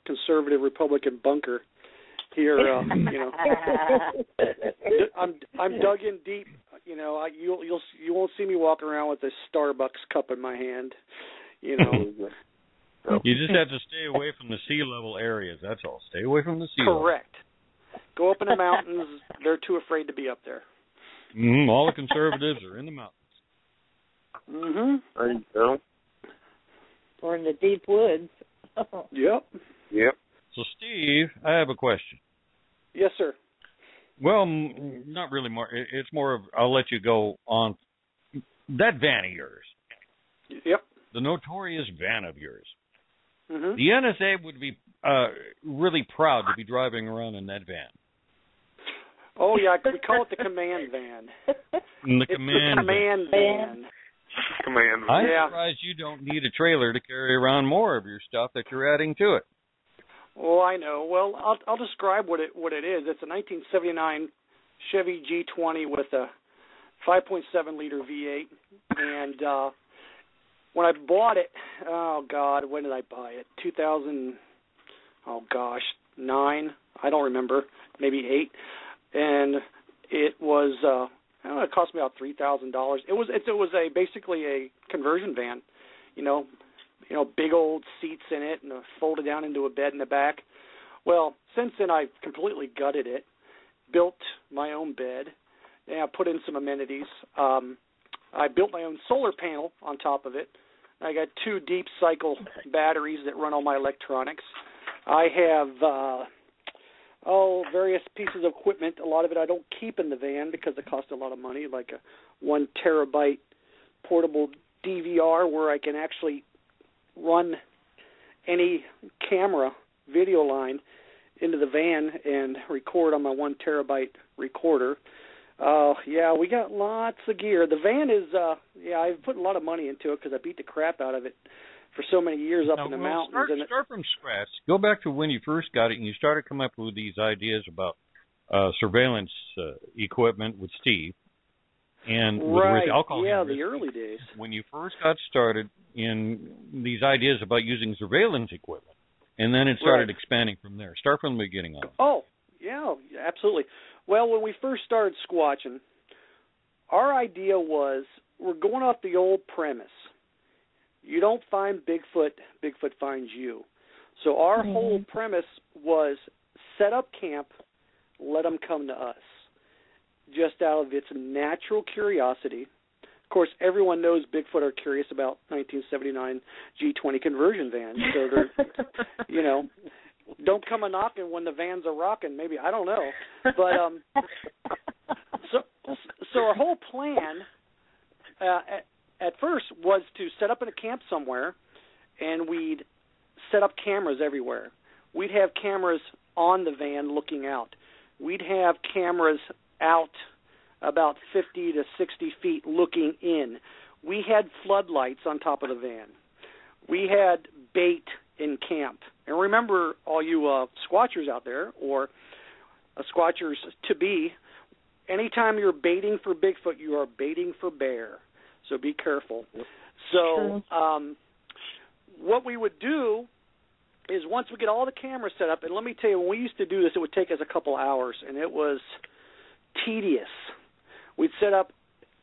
conservative Republican bunker here. I'm dug in deep. You won't see me walking around with a Starbucks cup in my hand. You just have to stay away from the sea level areas. That's all. Stay away from the sea level. Correct. Go up in the mountains. They're too afraid to be up there. All the conservatives are in the mountains. There you go. Or in the deep woods. Yep. So, Steve, I have a question. Yes, sir. Well, not really more. It's more of, I'll let you go on. That van of yours. Yep. The notorious van of yours. Mm-hmm. The NSA would be really proud to be driving around in that van. Oh, yeah, we call it the command van. The command van. Command van. I'm surprised you don't need a trailer to carry around more of your stuff that you're adding to it. Oh, I know. Well, I'll describe what it is. It's a 1979 Chevy G20 with a 5.7 liter V8, and when I bought it, oh God, when did I buy it? 2000, oh gosh, 9. I don't remember, maybe 8, and it was it cost me about $3,000. It was basically a conversion van, big old seats in it and folded down into a bed in the back. Well, since then I've completely gutted it, built my own bed, and I put in some amenities. I built my own solar panel on top of it. I got 2 deep cycle batteries that run all my electronics. I have various pieces of equipment. A lot of it I don't keep in the van because it costs a lot of money, like a 1 terabyte portable DVR where I can actually run any camera video line into the van and record on my 1 terabyte recorder. We got lots of gear. The van is, I've put a lot of money into it because I beat the crap out of it for so many years up in the mountains. Start from scratch. Go back to when you first got it and you started coming up with these ideas about surveillance equipment with Steve. And right, the early days. When you first got started in these ideas about using surveillance equipment, and then it started expanding from there. Start from the beginning of it. Oh, yeah, absolutely. Well, when we first started squatching, our idea was we're going off the old premise. You don't find Bigfoot, Bigfoot finds you. So our whole premise was set up camp, let them come to us, just out of its natural curiosity. Of course, everyone knows Bigfoot are curious about 1979 G20 conversion vans. So they're, don't come a knocking when the vans are rocking. Maybe, I don't know. But so our whole plan at first was to set up in a camp somewhere, and we'd set up cameras everywhere. We'd have cameras on the van looking out. We'd have cameras out about 50 to 60 feet looking in. We had floodlights on top of the van. We had bait in camp. And remember, all you squatchers out there, or squatchers to be, anytime you're baiting for Bigfoot, you are baiting for bear. So be careful. So what we would do is once we get all the cameras set up, and let me tell you, when we used to do this, it would take us a couple hours, and it was tedious. We'd set up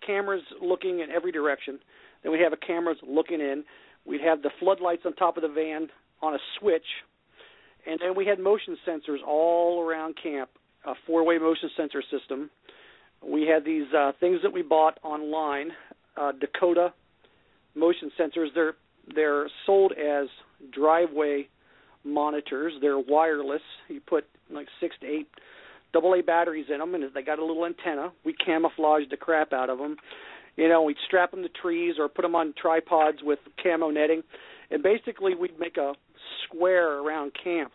cameras looking in every direction. Then we'd have cameras looking in. We'd have the floodlights on top of the van on a switch. And then we had motion sensors all around camp, a 4-way motion sensor system. We had these things that we bought online, Dakota motion sensors. They're sold as driveway monitors. They're wireless. You put like 6 to 8 AA batteries in them, and they got a little antenna. We camouflaged the crap out of them. We'd strap them to trees or put them on tripods with camo netting, and basically we'd make a square around camp.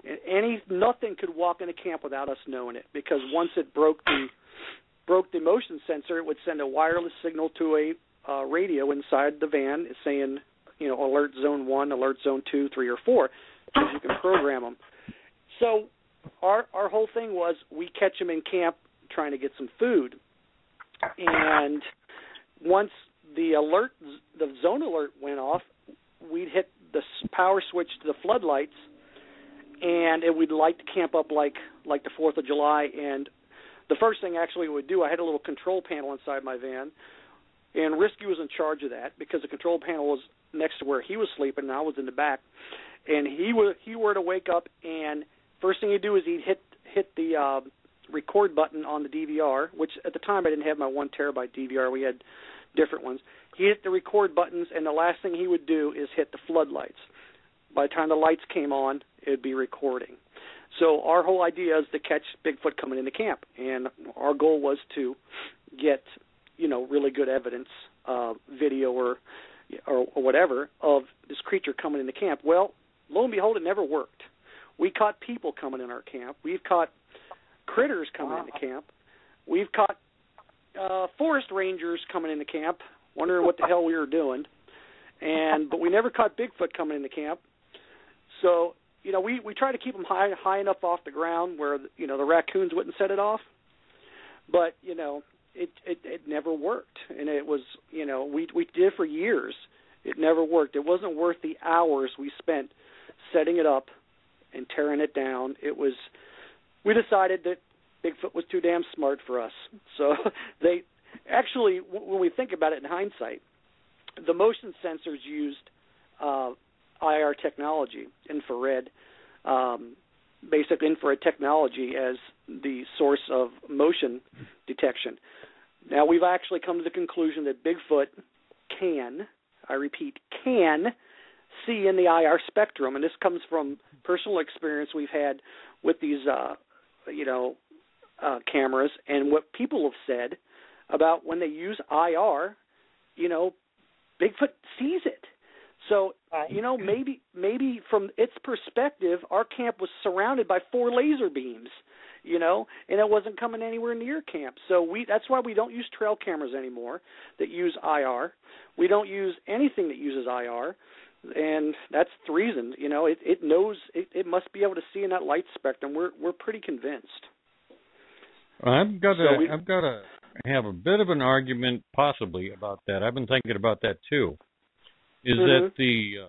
And nothing could walk into camp without us knowing it, because once it broke the motion sensor, it would send a wireless signal to a radio inside the van saying, alert zone 1, alert zone 2, 3, or 4, because you can program them. So our whole thing was we catch them in camp trying to get some food. And once the zone alert went off, we'd hit the power switch to the floodlights, and it would light the camp up like the 4th of July. And the first thing actually it would do, I had a little control panel inside my van, and Risky was in charge of that because the control panel was next to where he was sleeping, and I was in the back. And he were to wake up, and first thing he'd do is he'd hit the record button on the DVR, which at the time I didn't have my 1 terabyte DVR. We had different ones. He hit the record buttons, and the last thing he would do is hit the floodlights. By the time the lights came on, it would be recording. So our whole idea is to catch Bigfoot coming into camp, and our goal was to get, really good evidence, video or whatever, of this creature coming into camp. Well, lo and behold, it never worked. We caught people coming in our camp. We've caught critters coming into camp. We've caught forest rangers coming into camp, wondering what the hell we were doing. But we never caught Bigfoot coming into camp. So, we try to keep them high enough off the ground where, the raccoons wouldn't set it off. But, it never worked. And it was, we did it for years. It never worked. It wasn't worth the hours we spent setting it up and tearing it down. We decided that Bigfoot was too damn smart for us. So they actually, when we think about it in hindsight, the motion sensors used IR technology, infrared, basic infrared technology as the source of motion detection. Now, we've actually come to the conclusion that Bigfoot can see in the IR spectrum, and this comes from personal experience we've had with these, cameras, and what people have said about when they use IR, Bigfoot sees it. So, maybe from its perspective, our camp was surrounded by 4 laser beams, and it wasn't coming anywhere near camp. So that's why we don't use trail cameras anymore that use IR. We don't use anything that uses IR, and that's the reason. It knows it must be able to see in that light spectrum. We're pretty convinced. I've got to have a bit of an argument possibly about that. I've been thinking about that too. Is that the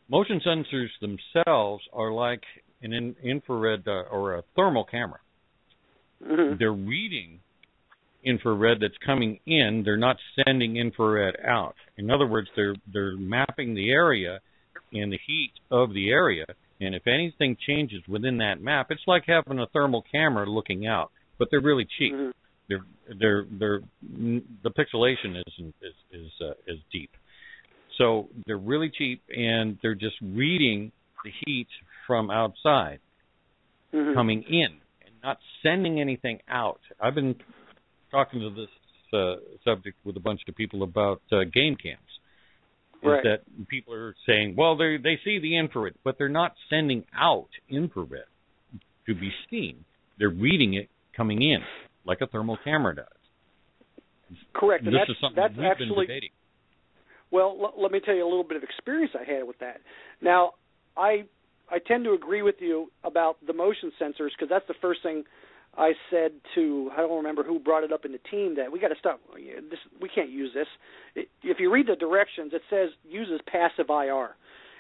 motion sensors themselves are like an infrared or a thermal camera. Mm-hmm. They're reading infrared that's coming in. They're not sending infrared out. In other words, they're mapping the area and the heat of the area. And if anything changes within that map, it's like having a thermal camera looking out. But they're really cheap. Mm-hmm. The pixelation is deep. So they're really cheap, and they're just reading the heat from outside coming in and not sending anything out. I've been talking to this subject with a bunch of people about game cams. Right. Is that people are saying, well, they see the infrared, but they're not sending out infrared to be seen. They're reading it coming in, like a thermal camera does. Correct. And this is something we've been debating. Well, let me tell you a little bit of experience I had with that. Now, I tend to agree with you about the motion sensors because that's the first thing I said to, I don't remember who brought it up in the team, that we got to stop. We can't use this. If you read the directions, it says uses passive IR.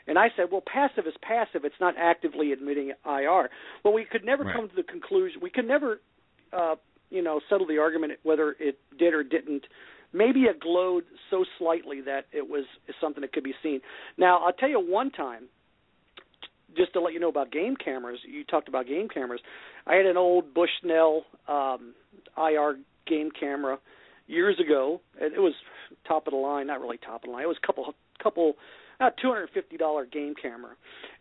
And I said, well, passive is passive. It's not actively emitting IR. Well, we could never come to the conclusion. We could never settle the argument whether it did or didn't. Maybe it glowed so slightly that it was something that could be seen. Now, I'll tell you one time, just to let you know about game cameras. You talked about game cameras. I had an old Bushnell IR game camera years ago. It was top of the line, not really top of the line. It was a couple $250 game camera.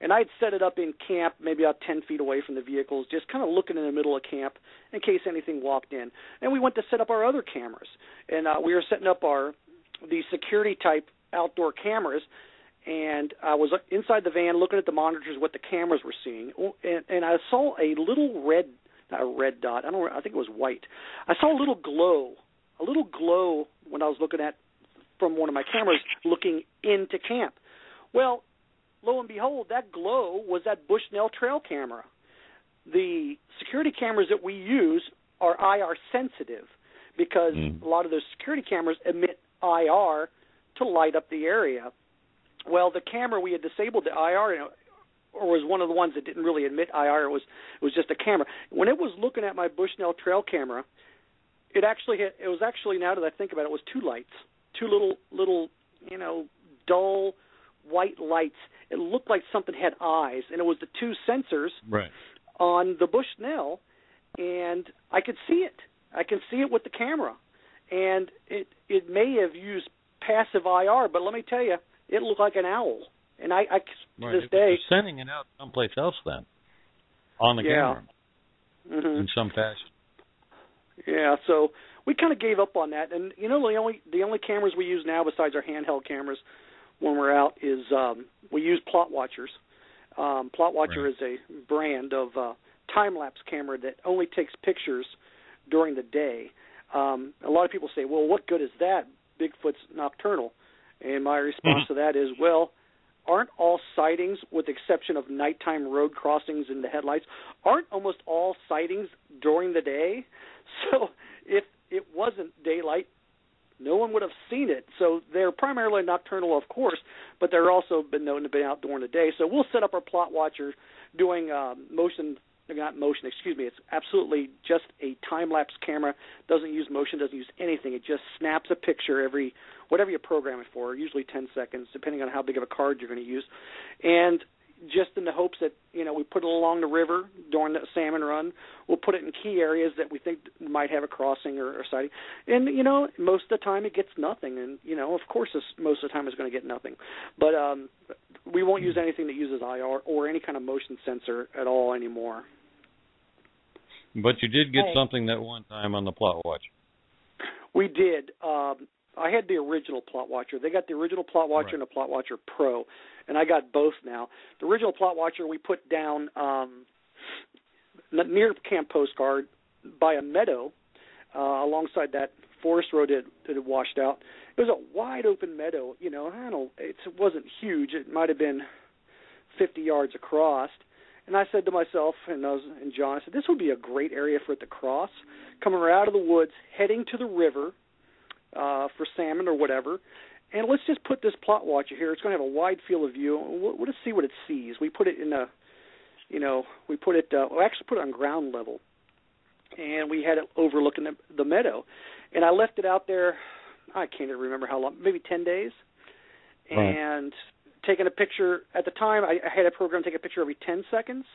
And I'd set it up in camp, maybe about 10 feet away from the vehicles, just kind of looking in the middle of camp in case anything walked in. And we went to set up our other cameras. And we were setting up the security-type outdoor cameras, and I was inside the van looking at the monitors, what the cameras were seeing. And I saw a little not a red dot, I think it was white. I saw a little glow when I was looking at from one of my cameras looking into camp. Well, lo and behold, that glow was that Bushnell trail camera. The security cameras that we use are IR sensitive because a lot of those security cameras emit IR to light up the area. Well, the camera we had disabled the IR, or was one of the ones that didn't really emit IR. It was just a camera. When it was looking at my Bushnell trail camera, it was actually now that I think about it, was two lights, two little dull white lights. It looked like something had eyes, and it was the two sensors on the Bushnell, and I could see it. I can see it with the camera, and it may have used passive IR, but let me tell you, it looked like an owl. And I to this day, sending it out someplace else then, on the camera, in some fashion. Yeah, so we kind of gave up on that, and the only cameras we use now besides our handheld cameras when we're out is we use Plot Watchers. Plot Watcher is a brand of time-lapse camera that only takes pictures during the day. A lot of people say, well, what good is that? Bigfoot's nocturnal. And my response to that is, well, aren't all sightings, with the exception of nighttime road crossings and the headlights, aren't almost all sightings during the day? So if it wasn't daylight, no one would have seen it. So they're primarily nocturnal, of course, but they're also been known to be out during the day. So we'll set up our Plot Watcher doing it's absolutely just a time-lapse camera. Doesn't use motion, doesn't use anything. It just snaps a picture every, whatever you program it for, usually 10 seconds, depending on how big of a card you're going to use. And just in the hopes that, we put it along the river during the salmon run. We'll put it in key areas that we think might have a crossing or sighting. And, most of the time it gets nothing. And, of course, most of the time it's going to get nothing. But we won't use anything that uses IR or any kind of motion sensor at all anymore. But you did get something that one time on the Plot Watcher. We did. I had the original Plot Watcher. They got the original Plot Watcher and the Plot Watcher Pro, and I got both now. The original Plot Watcher we put down near Camp Postcard by a meadow alongside that forest road that had washed out. It was a wide open meadow. It wasn't huge. It might have been 50 yards across. And I said to myself and John, I said, this would be a great area for it to cross, coming right out of the woods, heading to the river for salmon or whatever. And let's just put this Plot Watcher here. It's going to have a wide field of view. We'll just see what it sees. We put it in we actually put it on ground level. And we had it overlooking the meadow. And I left it out there, I can't even remember how long, maybe 10 days. And taking a picture, at the time, I had a program take a picture every 10 seconds.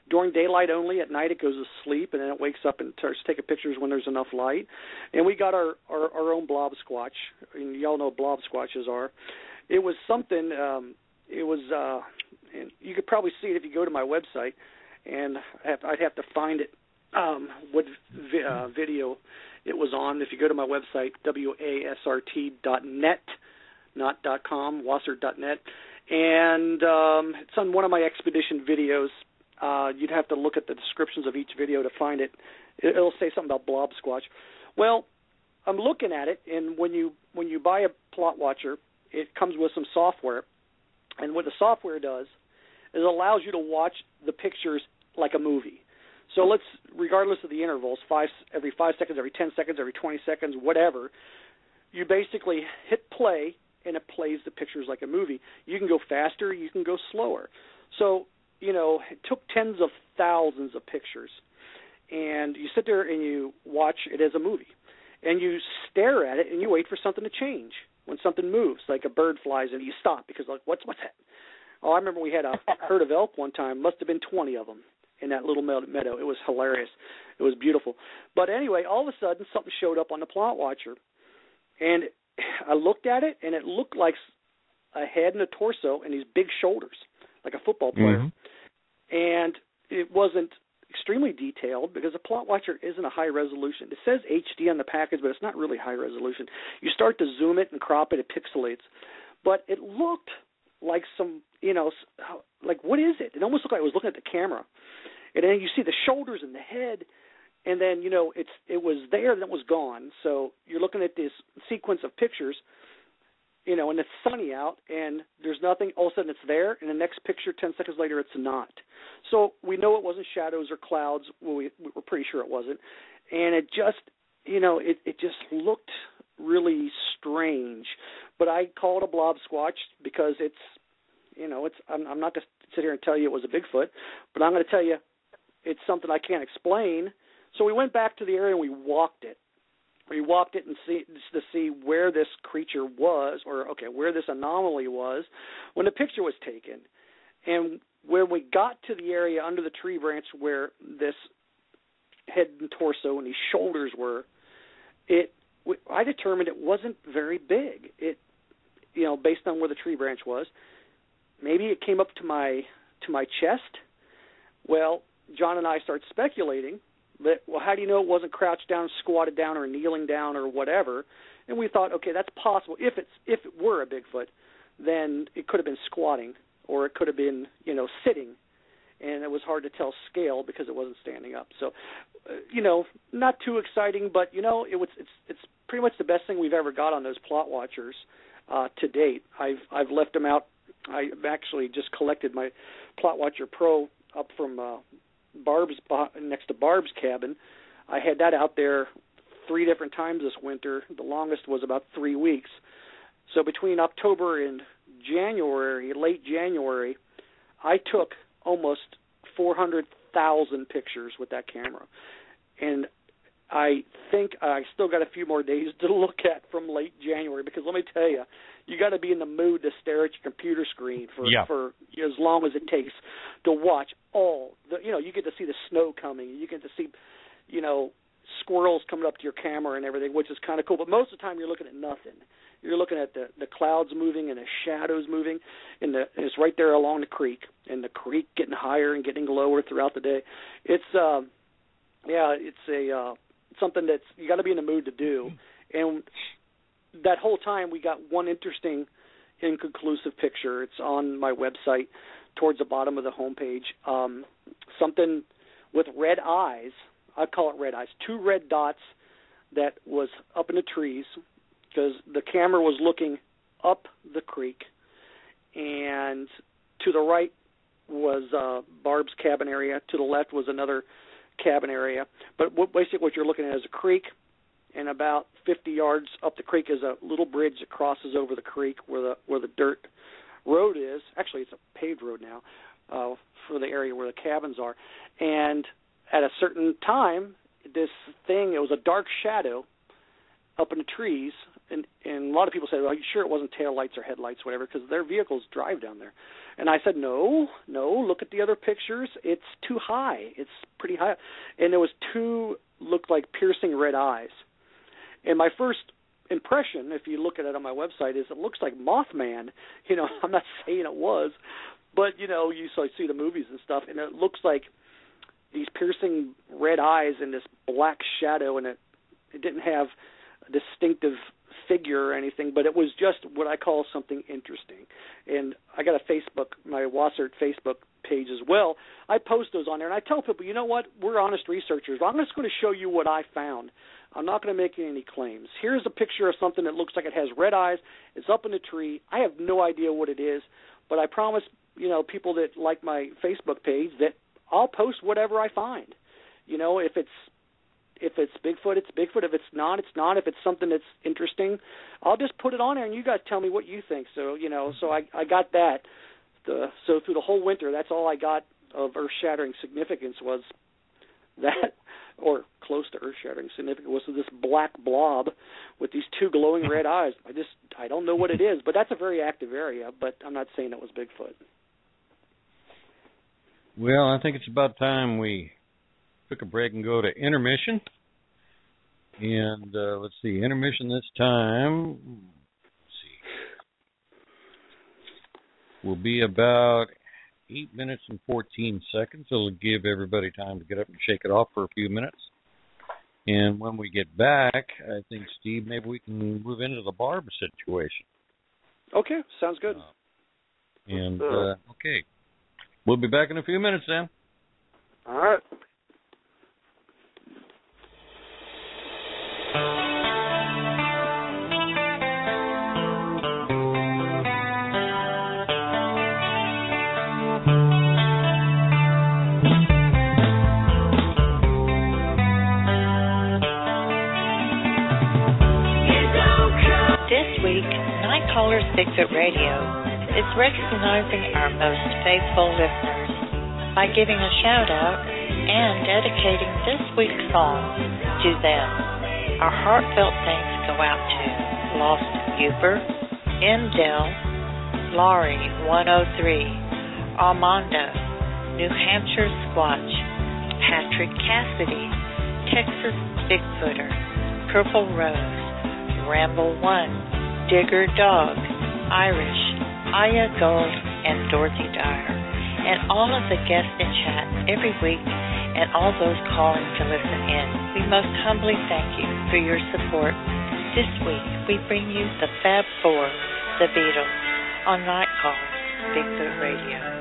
During daylight only. At night it goes to sleep, and then it wakes up and starts taking pictures when there's enough light. And we got our own blob squatch. And y'all know what blob squatches are. It was something, and you could probably see it if you go to my website, and I'd have to find it, what video it was on. If you go to my website, WASRT.net, not .com, WASRT.net, and it's on one of my expedition videos. You'd have to look at the descriptions of each video to find it. It'll say something about blob squatch. Well, I'm looking at it, and when you buy a Plot Watcher, it comes with some software, and what the software does is it allows you to watch the pictures like a movie. So regardless of the intervals, every 5 seconds, every 10 seconds, every 20 seconds, whatever, you basically hit play, and it plays the pictures like a movie. You can go faster, you can go slower. So, it took tens of thousands of pictures, and you sit there and you watch it as a movie, and you stare at it and you wait for something to change. When something moves, like a bird flies in, you stop because what's that? Oh, I remember we had a herd of elk one time. Must have been 20 of them in that little meadow. It was hilarious. It was beautiful. But anyway, all of a sudden something showed up on the Plot Watcher, and I looked at it, and it looked like a head and a torso and these big shoulders, like a football player. Mm-hmm. And it wasn't extremely detailed because the Plot Watcher isn't a high resolution. It says HD on the package, but it's not really high resolution. You start to zoom it and crop it, it pixelates. But it looked like some, like what is it? It almost looked like I was looking at the camera. And then you see the shoulders and the head, and then, it was there and it was gone. So you're looking at this sequence of pictures, you know, and it's sunny out, and there's nothing. All of a sudden, it's there, and the next picture, 10 seconds later, it's not. So we know it wasn't shadows or clouds. Well, we were pretty sure it wasn't, and it just, you know, it just looked really strange. But I call it a blob squatch because it's, you know, it's. I'm not going to sit here and tell you it was a Bigfoot, but I'm going to tell you it's something I can't explain. So we went back to the area and we walked it. We walked it and to see where this creature was, or where this anomaly was when the picture was taken. And when we got to the area under the tree branch where this head and torso and these shoulders were, I determined it wasn't very big. It, you know, based on where the tree branch was, maybe it came up to my chest. Well, John and I started speculating. But, well, how do you know it wasn't crouched down, squatted down, or kneeling down, or whatever? And we thought, okay, that's possible. If it were a Bigfoot, then it could have been squatting, or it could have been, you know, sitting, and it was hard to tell scale because it wasn't standing up. So, you know, not too exciting, but you know, it's pretty much the best thing we've ever got on those plot watchers to date. I've left them out. I've actually just collected my Plot Watcher Pro up from Barb's, next to Barb's cabin. I had that out there 3 different times this winter. The longest was about 3 weeks. So between October and January, late January, I took almost 400,000 pictures with that camera. And I think I still got a few more days to look at from late January, because let me tell you, you got to be in the mood to stare at your computer screen for as long as it takes to watch all the, you know, you get to see the snow coming, you get to see, you know, squirrels coming up to your camera and everything, which is kind of cool. But most of the time you're looking at nothing. You're looking at the clouds moving and the shadows moving, and it's right there along the creek, and the creek getting higher and getting lower throughout the day. It's something that's you got to be in the mood to do. And that whole time we got one interesting, inconclusive picture. It's on my website towards the bottom of the homepage. Something with red eyes. I call it red eyes. 2 red dots that was up in the trees, because the camera was looking up the creek, and to the right was Barb's cabin area. To the left was another cabin area. But basically what you're looking at is a creek, and about 50 yards up the creek is a little bridge that crosses over the creek where the dirt road is. Actually, it's a paved road now for the area where the cabins are. And at a certain time, this thing, it was a dark shadow up in the trees, and a lot of people said, well, are you sure it wasn't taillights or headlights, whatever, because their vehicles drive down there. And I said, no, look at the other pictures. It's too high. It's pretty high. And there was 2 looked like piercing red eyes. And my first impression, if you look at it on my website, is it looks like Mothman. You know, I'm not saying it was, but, you know, you see the movies and stuff, and it looks like these piercing red eyes and this black shadow, and it didn't have a distinctive figure or anything, but it was just what I call something interesting. And I got my WASRT Facebook page as well. I post those on there, and I tell people, you know what, we're honest researchers. I'm just going to show you what I found. I'm not going to make any claims. Here's a picture of something that looks like it has red eyes. It's up in a tree. I have no idea what it is, but I promise, you know, people that like my Facebook page that I'll post whatever I find. You know, if it's Bigfoot, it's Bigfoot. If it's not, it's not. If it's something that's interesting, I'll just put it on there, and you guys tell me what you think. So, you know, so I got that. So through the whole winter, that's all I got of earth-shattering significance was that, or close to earth-shattering significance, was this black blob with these 2 glowing red eyes. I don't know what it is, but that's a very active area, but I'm not saying it was Bigfoot. Well, I think it's about time we took a break and go to intermission. And let's see, intermission this time, let's see, will be about 8 minutes and 14 seconds. It'll give everybody time to get up and shake it off for a few minutes. And when we get back, I think, Steve, maybe we can move into the Barb situation. Okay, sounds good. Okay. We'll be back in a few minutes then. All right. Bigfoot Radio is recognizing our most faithful listeners by giving a shout-out and dedicating this week's song to them. Our heartfelt thanks go out to Lost Uber, M. Dell, Laurie 103, Armando, New Hampshire Squatch, Patrick Cassidy, Texas Bigfooter, Purple Rose, Ramble 1, Digger Dog, Irish, Aya Gold, and Dorothy Dyer, and all of the guests in chat every week, and all those calling to listen in. We most humbly thank you for your support. This week, we bring you the Fab Four, the Beatles, on Nite Callers, Bigfoot Radio.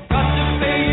Got to face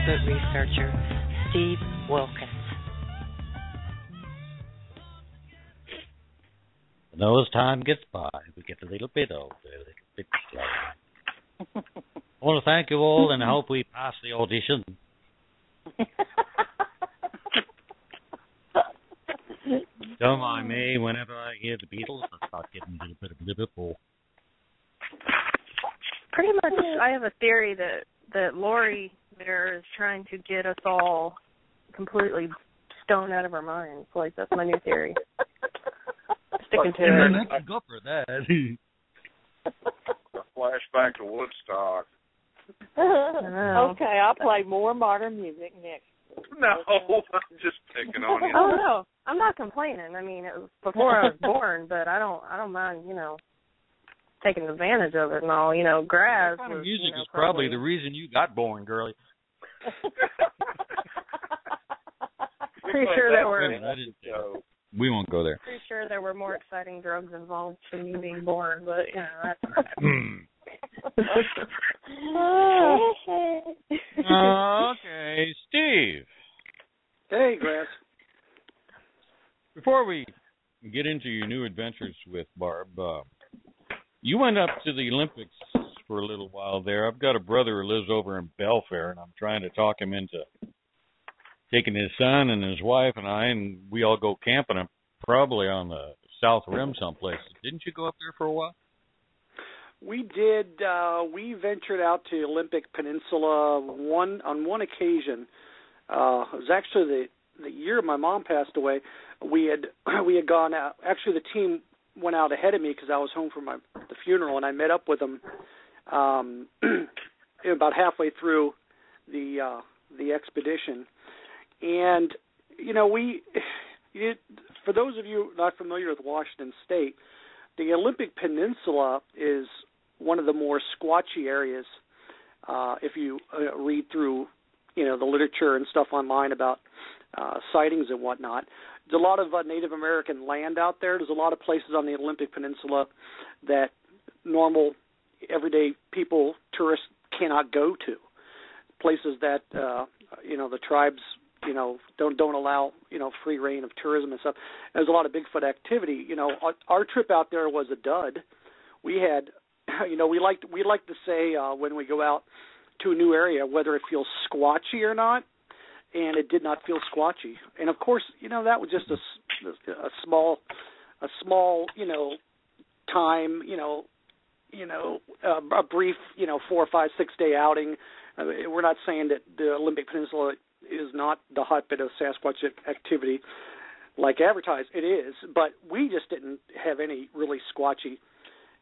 Bigfoot researcher, Steve Wilkins. And as time gets by, we get a little bit older, a little bit slower. I want to thank you all, and I hope we pass the audition. Don't mind me. Whenever I hear the Beatles, I start getting a little bit of Liverpool. Pretty much, I have a theory that Lori there is trying to get us all completely stoned out of our minds. Like, that's my new theory. Sticking to it. Let's go for that. Flashback to Woodstock. Okay, I'll play more modern music next. No, I'm just picking on you. Oh no, I'm not complaining. I mean, it was before I was born, but I don't mind, taking advantage of it and all. Grass. That kind of was, music is probably the reason you got born, girlie. Pretty sure there were. We won't go there. Pretty sure there were more exciting drugs involved than me being born, but that's Okay, Steve. Hey, Grass. Before we get into your new adventures with Barb, you went up to the Olympics for a little while there. I've got a brother who lives over in Belfair, and I'm trying to talk him into taking his son and his wife and I, and we all go camping probably on the South Rim someplace. Didn't you go up there for a while? We did. We ventured out to Olympic Peninsula on one occasion. It was actually the year my mom passed away. We had gone out. Actually, the team went out ahead of me because I was home from the funeral, and I met up with them about halfway through the expedition. And for those of you not familiar with Washington State, the Olympic Peninsula is one of the more squatchy areas. If you read through, the literature and stuff online about sightings and whatnot, there's a lot of Native American land out there. There's a lot of places on the Olympic Peninsula that normal, everyday people, tourists cannot go to. Places that the tribes don't allow free reign of tourism and stuff. There's a lot of Bigfoot activity. Our trip out there was a dud. We had, we like to say when we go out to a new area whether it feels squatchy or not, and it did not feel squatchy. And of course, that was just a small time, a brief 4, 5, 6 day outing. We're not saying that the Olympic Peninsula is not the hotbed of Sasquatch activity like advertised. It is, but we just didn't have any really squatchy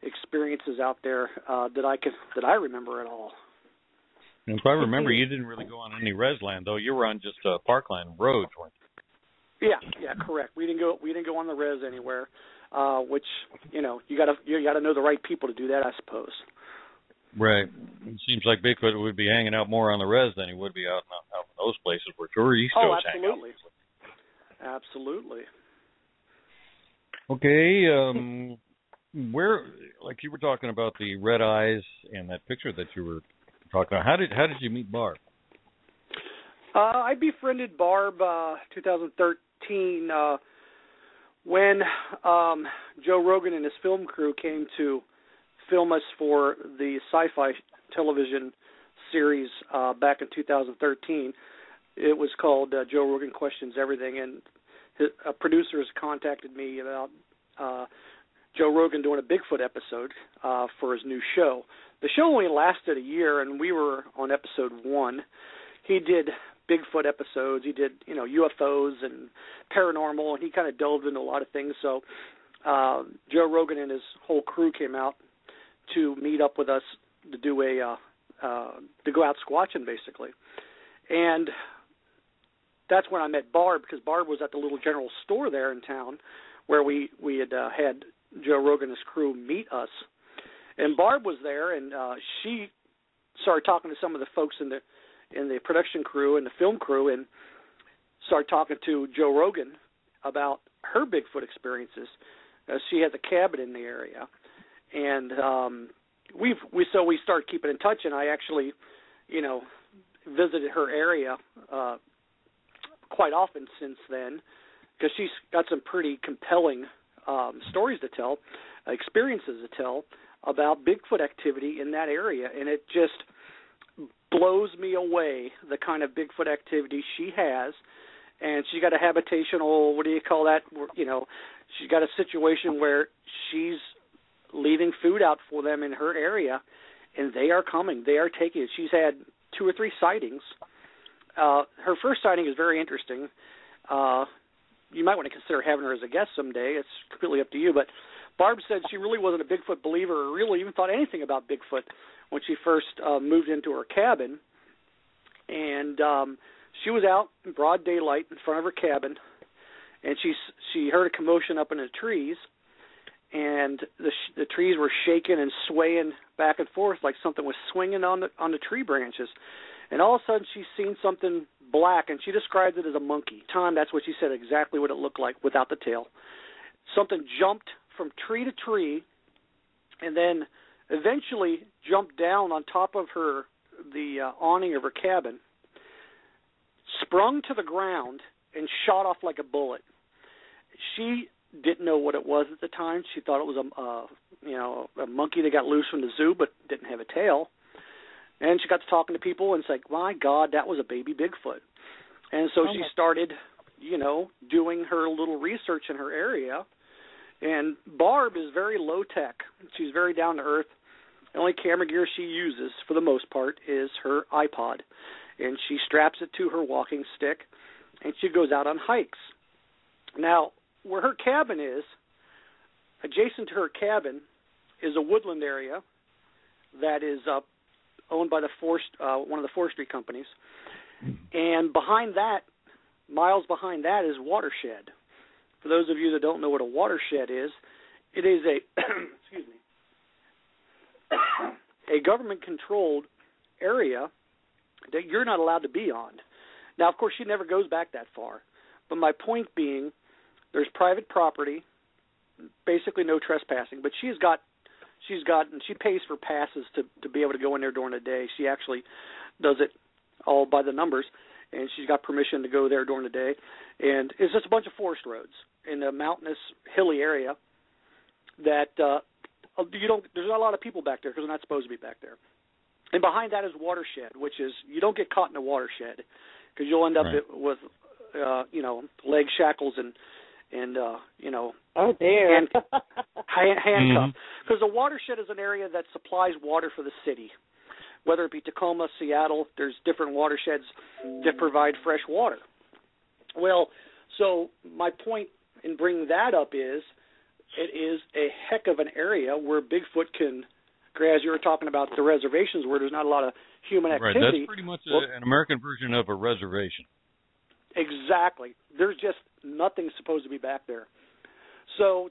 experiences out there that I remember at all. And if I remember, you didn't really go on any res land, though. You were on just parkland roads, weren't you? Yeah, correct. We didn't go on the res anywhere, which you gotta know the right people to do that, I suppose. Right. It seems like Bigfoot would be hanging out more on the res than he would be out in those places where tourists hang out. Absolutely. Okay. Where, like you were talking about the red eyes and that picture that you were talking about, how did you meet Barb? I befriended Barb 2013 when Joe Rogan and his film crew came to film us for the sci-fi television series back in 2013. It was called Joe Rogan Questions Everything, and producers contacted me about Joe Rogan doing a Bigfoot episode for his new show. The show only lasted a year, and we were on episode 1. He did Bigfoot episodes. He did, UFOs and paranormal, and he kind of delved into a lot of things. So Joe Rogan and his whole crew came out to meet up with us to do to go out squatching, basically. And that's when I met Barb, because Barb was at the little general store there in town where we had Joe Rogan and his crew meet us. And Barb was there, and she started talking to some of the folks in the production crew and the film crew, and started talking to Joe Rogan about her Bigfoot experiences. She has a cabin in the area, and we started keeping in touch. And I actually, visited her area quite often since then, because she's got some pretty compelling stories to tell, experiences to tell about Bigfoot activity in that area, and it just blows me away, the kind of Bigfoot activity she has. And she's got a habitational, what do you call that? You know, she's got a situation where she's leaving food out for them in her area, and they are coming. They are taking it. She's had 2 or 3 sightings. Her first sighting is very interesting. You might want to consider having her as a guest someday. It's completely up to you. But Barb said she really wasn't a Bigfoot believer or really even thought anything about Bigfoot when she first moved into her cabin. And she was out in broad daylight in front of her cabin, and she heard a commotion up in the trees, and the trees were shaking and swaying back and forth like something was swinging on the tree branches. And all of a sudden she's seen something black, and she described it as a monkey. That's what she said, exactly what it looked like without the tail. Something jumped from tree to tree, and then eventually jumped down on top of the awning of her cabin, sprung to the ground, and shot off like a bullet. She didn't know what it was at the time. She thought it was a monkey that got loose from the zoo but didn't have a tail. And she got to talking to people, and it's like, my God, that was a baby Bigfoot. And so she started, doing her little research in her area. And Barb is very low-tech. She's very down-to-earth. The only camera gear she uses, for the most part, is her iPod. And she straps it to her walking stick, and she goes out on hikes. Now, where her cabin is, adjacent to her cabin, is a woodland area that is owned by one of the forestry companies. And behind that, miles behind that, is watershed. For those of you that don't know what a watershed is, it is a government-controlled area that you're not allowed to be on. Now, of course, she never goes back that far. But my point being, there's private property, basically no trespassing. But she pays for passes to be able to go in there during the day. She actually does it all by the numbers, and she's got permission to go there during the day. And it's just a bunch of forest roads in a mountainous, hilly area that there's not a lot of people back there because they're not supposed to be back there. And behind that is watershed, which is you don't get caught in a watershed because you'll end up with leg shackles and oh dear, handcuffs. Because the watershed is an area that supplies water for the city, whether it be Tacoma, Seattle. There's different watersheds that provide fresh water. Well, so my point in bringing that up is it is a heck of an area where Bigfoot can. As you were talking about the reservations where there's not a lot of human activity. Right, that's pretty much an American version of a reservation. Exactly. There's just nothing supposed to be back there. So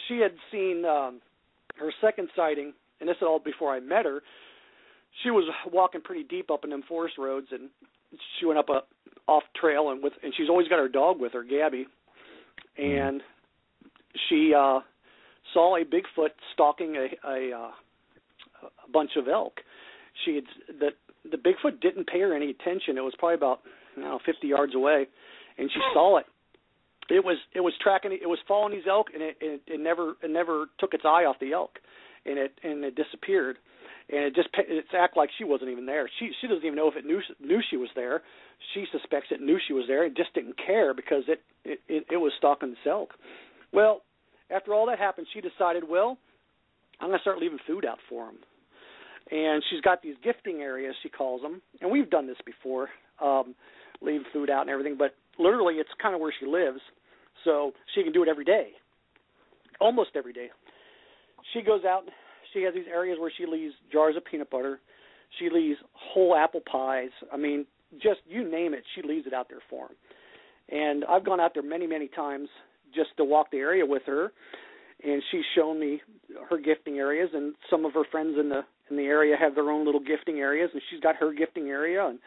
she had seen her second sighting, and this is all before I met her. She was walking pretty deep up in them forest roads, and she went up a off trail, and she's always got her dog with her, Gabby, and she saw a Bigfoot stalking a bunch of elk. The Bigfoot didn't pay her any attention. It was probably about 50 yards away, and she saw it. It was tracking. It was following these elk, and it never took its eye off the elk, and it disappeared. And it acted like she wasn't even there. She doesn't even know if it knew she was there. She suspects it knew she was there. It just didn't care because it was stalking this elk. Well, after all that happened, she decided, well, I'm going to start leaving food out for them. And she's got these gifting areas, she calls them. And we've done this before, leave food out and everything. But literally, it's kind of where she lives. So she can do it every day, almost every day. She goes out. She has these areas where she leaves jars of peanut butter. She leaves whole apple pies. I mean, just you name it, she leaves it out there for them. And I've gone out there many, many times just to walk the area with her, and she's shown me her gifting areas, and some of her friends in the area have their own little gifting areas, and she's got her gifting area, and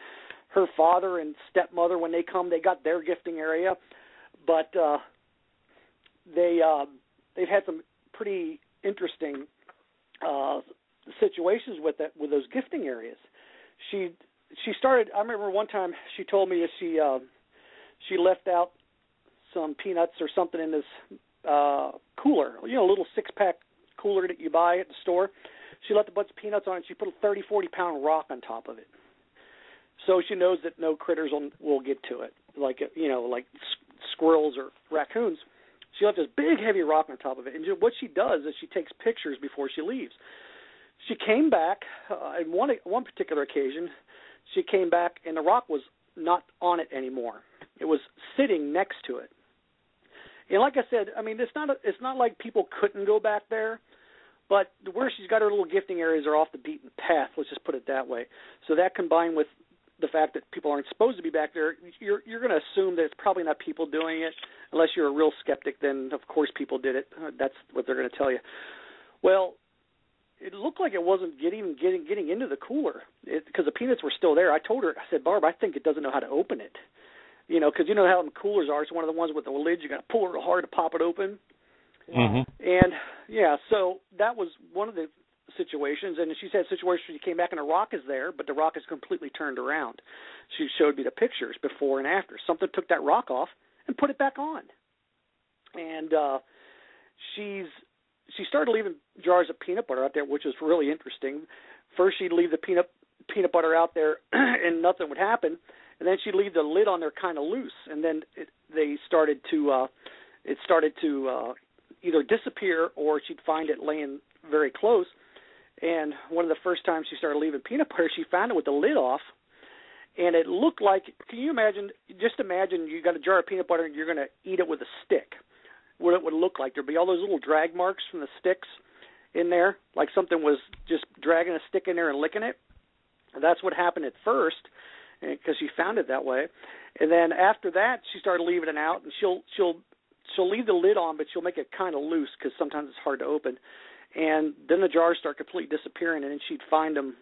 her father and stepmother, when they come, they got their gifting area, but they've had some pretty interesting situations with those gifting areas. She she started. I remember one time she told me that she left out some peanuts or something in this cooler, a little 6-pack cooler that you buy at the store. She left a bunch of peanuts on it. She put a 30, 40-pound rock on top of it, so she knows that no critters will get to it, like squirrels or raccoons. She left this big, heavy rock on top of it, and what she does is she takes pictures before she leaves. She came back on one particular occasion. She came back, and the rock was not on it anymore. It was sitting next to it. And like I said, I mean, it's not like people couldn't go back there, but where she's got her little gifting areas are off the beaten path. Let's just put it that way. So that combined with the fact that people aren't supposed to be back there, you're going to assume that it's probably not people doing it. Unless you're a real skeptic, then of course people did it. That's what they're going to tell you. Well, it looked like it wasn't getting into the cooler because the peanuts were still there. I told her, I said, Barb, I think it doesn't know how to open it. Because you know how the coolers are. It's one of the ones with the lids. You got to pull it real hard to pop it open. Mm-hmm. And so that was one of the situations. And she said situations she came back and the rock is there, but the rock is completely turned around. She showed me the pictures before and after. Something took that rock off and put it back on. And she started leaving jars of peanut butter out there, which was really interesting. First, she'd leave the peanut butter out there, and nothing would happen. And then she'd leave the lid on there kind of loose, and then it started to either disappear or she'd find it laying very close. And one of the first times she started leaving peanut butter, she found it with the lid off, and it looked like, can you imagine, just imagine you got a jar of peanut butter and you're going to eat it with a stick, what it would look like. There'd be all those little drag marks from the sticks in there, like something was just dragging a stick in there and licking it. And that's what happened at first, because she found it that way. And then after that, she started leaving it out, and she'll leave the lid on, but she'll make it kind of loose because sometimes it's hard to open. And then the jars start completely disappearing, and then she'd find them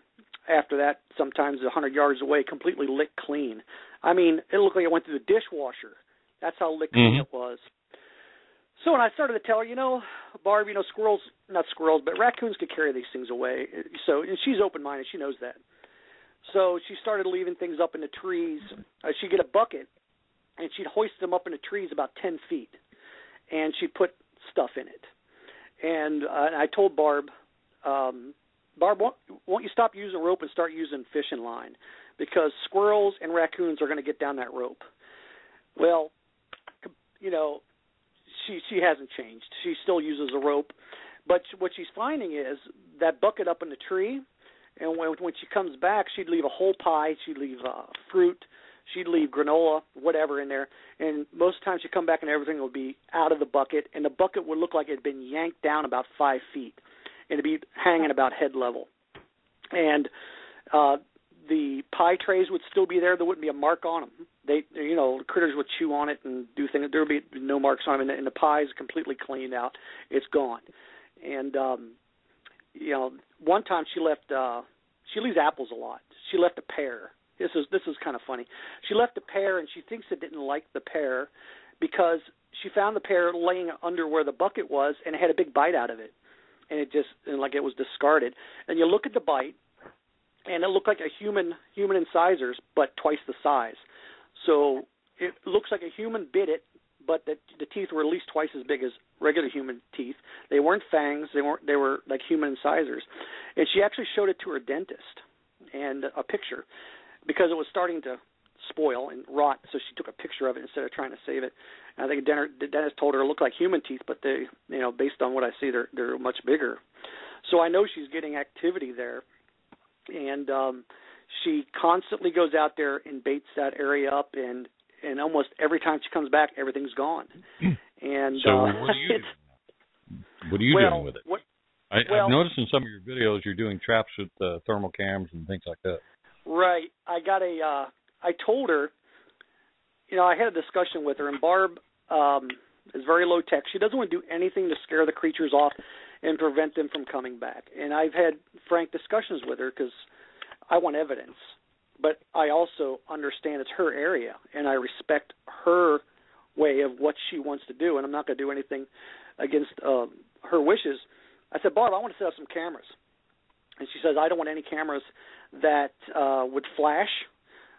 after that, sometimes 100 yards away, completely licked clean. I mean, it looked like it went through the dishwasher. That's how licked clean it was. So when I started to tell her, Barb, not squirrels, but raccoons could carry these things away. So, and she's open-minded. She knows that. So she started leaving things up in the trees. She'd get a bucket, and she'd hoist them up in the trees about 10 feet, and she'd put stuff in it. And I told Barb, Barb, won't you stop using rope and start using fishing line? Because squirrels and raccoons are going to get down that rope. Well, she hasn't changed. She still uses a rope. But what she's finding is that bucket up in the tree, and when she comes back, she'd leave a whole pie, she'd leave fruit, she'd leave granola, whatever in there. And most times she'd come back and everything would be out of the bucket, and the bucket would look like it had been yanked down about 5 feet, and it'd be hanging about head level. And the pie trays would still be there. There wouldn't be a mark on them. The critters would chew on it and do things. There would be no marks on them, and the pie is completely cleaned out. It's gone. And one time she leaves apples a lot. She left a pear. This is kind of funny. She left a pear, and she thinks it didn't like the pear because she found the pear laying under where the bucket was, and it had a big bite out of it, and like it was discarded. And you look at the bite, and it looked like a human incisors, but twice the size. So it looks like a human bit it, but the teeth were at least twice as big as regular human teeth. They weren't fangs. They were like human incisors. And she actually showed it to her dentist and a picture because it was starting to spoil and rot. So she took a picture of it instead of trying to save it. And I think the dentist told her it looked like human teeth, but they, based on what I see, they're much bigger. So I know she's getting activity there. And she constantly goes out there and baits that area up, and almost every time she comes back, everything's gone. And so what are you doing now? What are you doing with it? I've noticed in some of your videos you're doing traps with thermal cams and things like that. Right. I told her, I had a discussion with her, and Barb is very low tech. She doesn't want to do anything to scare the creatures off and prevent them from coming back. And I've had frank discussions with her because I want evidence. But I also understand it's her area, and I respect her way of what she wants to do, and I'm not going to do anything against her wishes. I said, Barb, I want to set up some cameras. And she says, I don't want any cameras that would flash.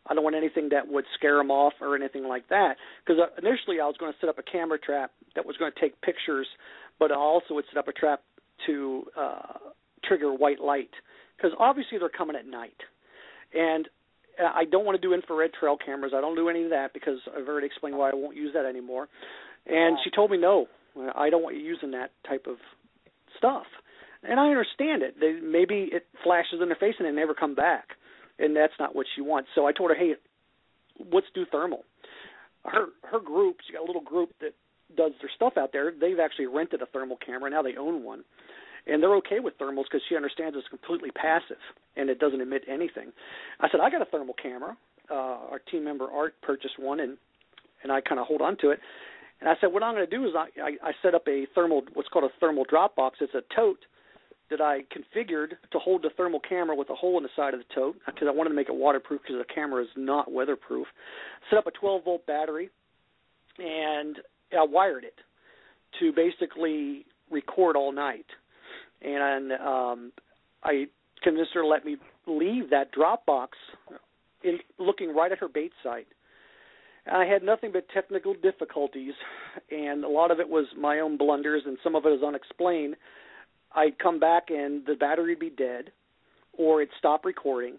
I don't want anything that would scare them off or anything like that. Because initially I was going to set up a camera trap that was going to take pictures, but I also would set up a trap to trigger white light. Because obviously they're coming at night. And I don't want to do infrared trail cameras. I don't do any of that because I've already explained why I won't use that anymore. And she told me, no, I don't want you using that type of stuff. And I understand it. Maybe it flashes in their face and they never come back, and that's not what she wants. So I told her, hey, let's do thermal. Her group, she got a little group that does their stuff out there. They've actually rented a thermal camera. Now they own one. And they're okay with thermals because she understands it's completely passive and it doesn't emit anything. I said, I got a thermal camera. Our team member, Art, purchased one, and I kind of hold on to it. And I said, what I'm going to do is I set up a thermal, what's called a thermal drop box. It's a tote that I configured to hold the thermal camera with a hole in the side of the tote because I wanted to make it waterproof because the camera is not weatherproof. Set up a 12-volt battery, and I wired it to basically record all night. And I convinced her to let me leave that drop box looking right at her bait site. I had nothing but technical difficulties, and a lot of it was my own blunders, and some of it is unexplained. I'd come back and the battery would be dead, or it'd stop recording.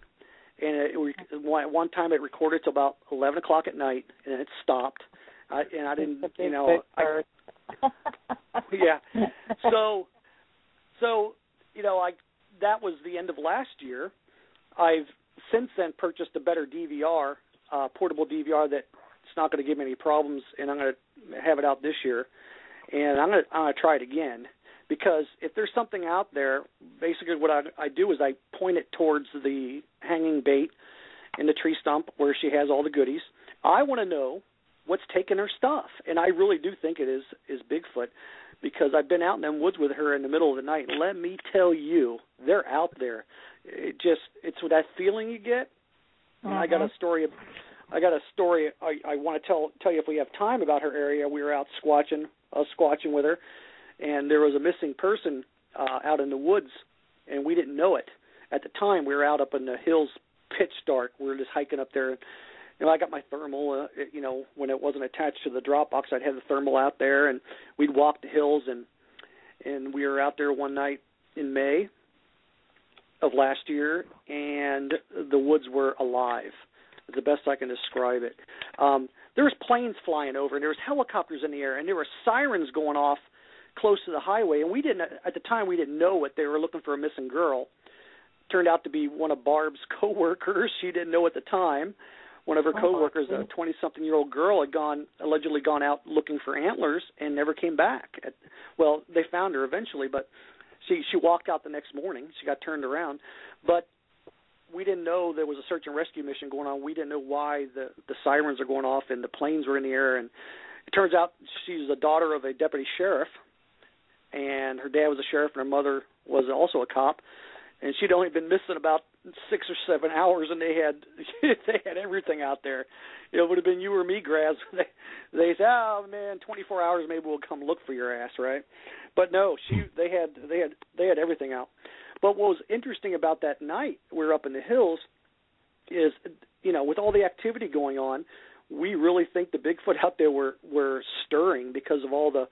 And one time it recorded till about 11 o'clock at night, and it stopped. I didn't, yeah. So that was the end of last year. I've since then purchased a better DVR, portable DVR that it's not going to give me any problems, and I'm going to have it out this year. And I'm going to try it again. Because if there's something out there, basically what I do is I point it towards the hanging bait in the tree stump where she has all the goodies. I want to know what's taking her stuff. And I really do think it is Bigfoot because I've been out in them woods with her in the middle of the night. And let me tell you, they're out there. It's with that feeling you get. And I got a story I want to tell you if we have time about her area. We were out squatching with her. And there was a missing person out in the woods, and we didn't know it. At the time, we were out up in the hills, pitch dark. We were just hiking up there. And I got my thermal, when it wasn't attached to the drop box, I'd have the thermal out there, and we'd walk the hills. And we were out there one night in May of last year, and the woods were alive. It's the best I can describe it. There was planes flying over, and there was helicopters in the air, and there were sirens going off close to the highway, and at the time we didn't know it. They were looking for a missing girl. Turned out to be one of Barb's coworkers. She didn't know at the time. One of her coworkers, a 20-something-year-old girl, had allegedly gone out looking for antlers and never came back. Well, they found her eventually, but she walked out the next morning. She got turned around, but we didn't know there was a search and rescue mission going on. We didn't know why the sirens are going off and the planes were in the air. And it turns out she's the daughter of a deputy sheriff. And her dad was a sheriff, and her mother was also a cop. And she'd only been missing about 6 or 7 hours, and they had everything out there. It would have been you or me, Graz. They said, "Oh man, 24 hours, maybe we'll come look for your ass, right?" But no, they had everything out. But what was interesting about that night, we were up in the hills, is with all the activity going on, we really think the Bigfoot out there were stirring because of all the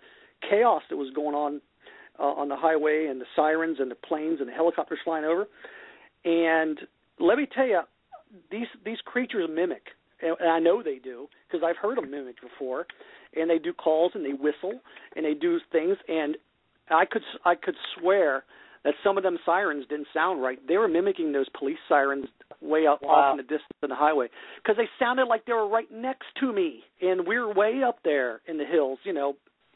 chaos that was going on the highway and the sirens and the planes and the helicopters flying over. And let me tell you, these creatures mimic, and I know they do because I've heard them mimic before, and they do calls and they whistle and they do things, and I could swear that some of them sirens didn't sound right. They were mimicking those police sirens way out off in the distance on the highway because they sounded like they were right next to me, and we were way up there in the hills.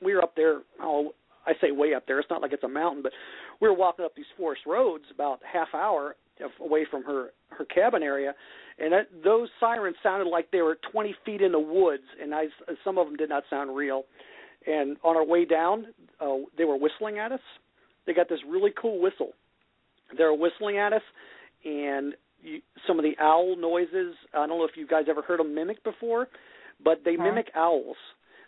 We were up there, I say way up there. It's not like it's a mountain, but we were walking up these forest roads about half hour away from her cabin area, and those sirens sounded like they were 20 feet in the woods, and some of them did not sound real. And on our way down, they were whistling at us. They got this really cool whistle. They were whistling at us, and some of the owl noises, I don't know if you guys ever heard them mimic before, but they mimic owls.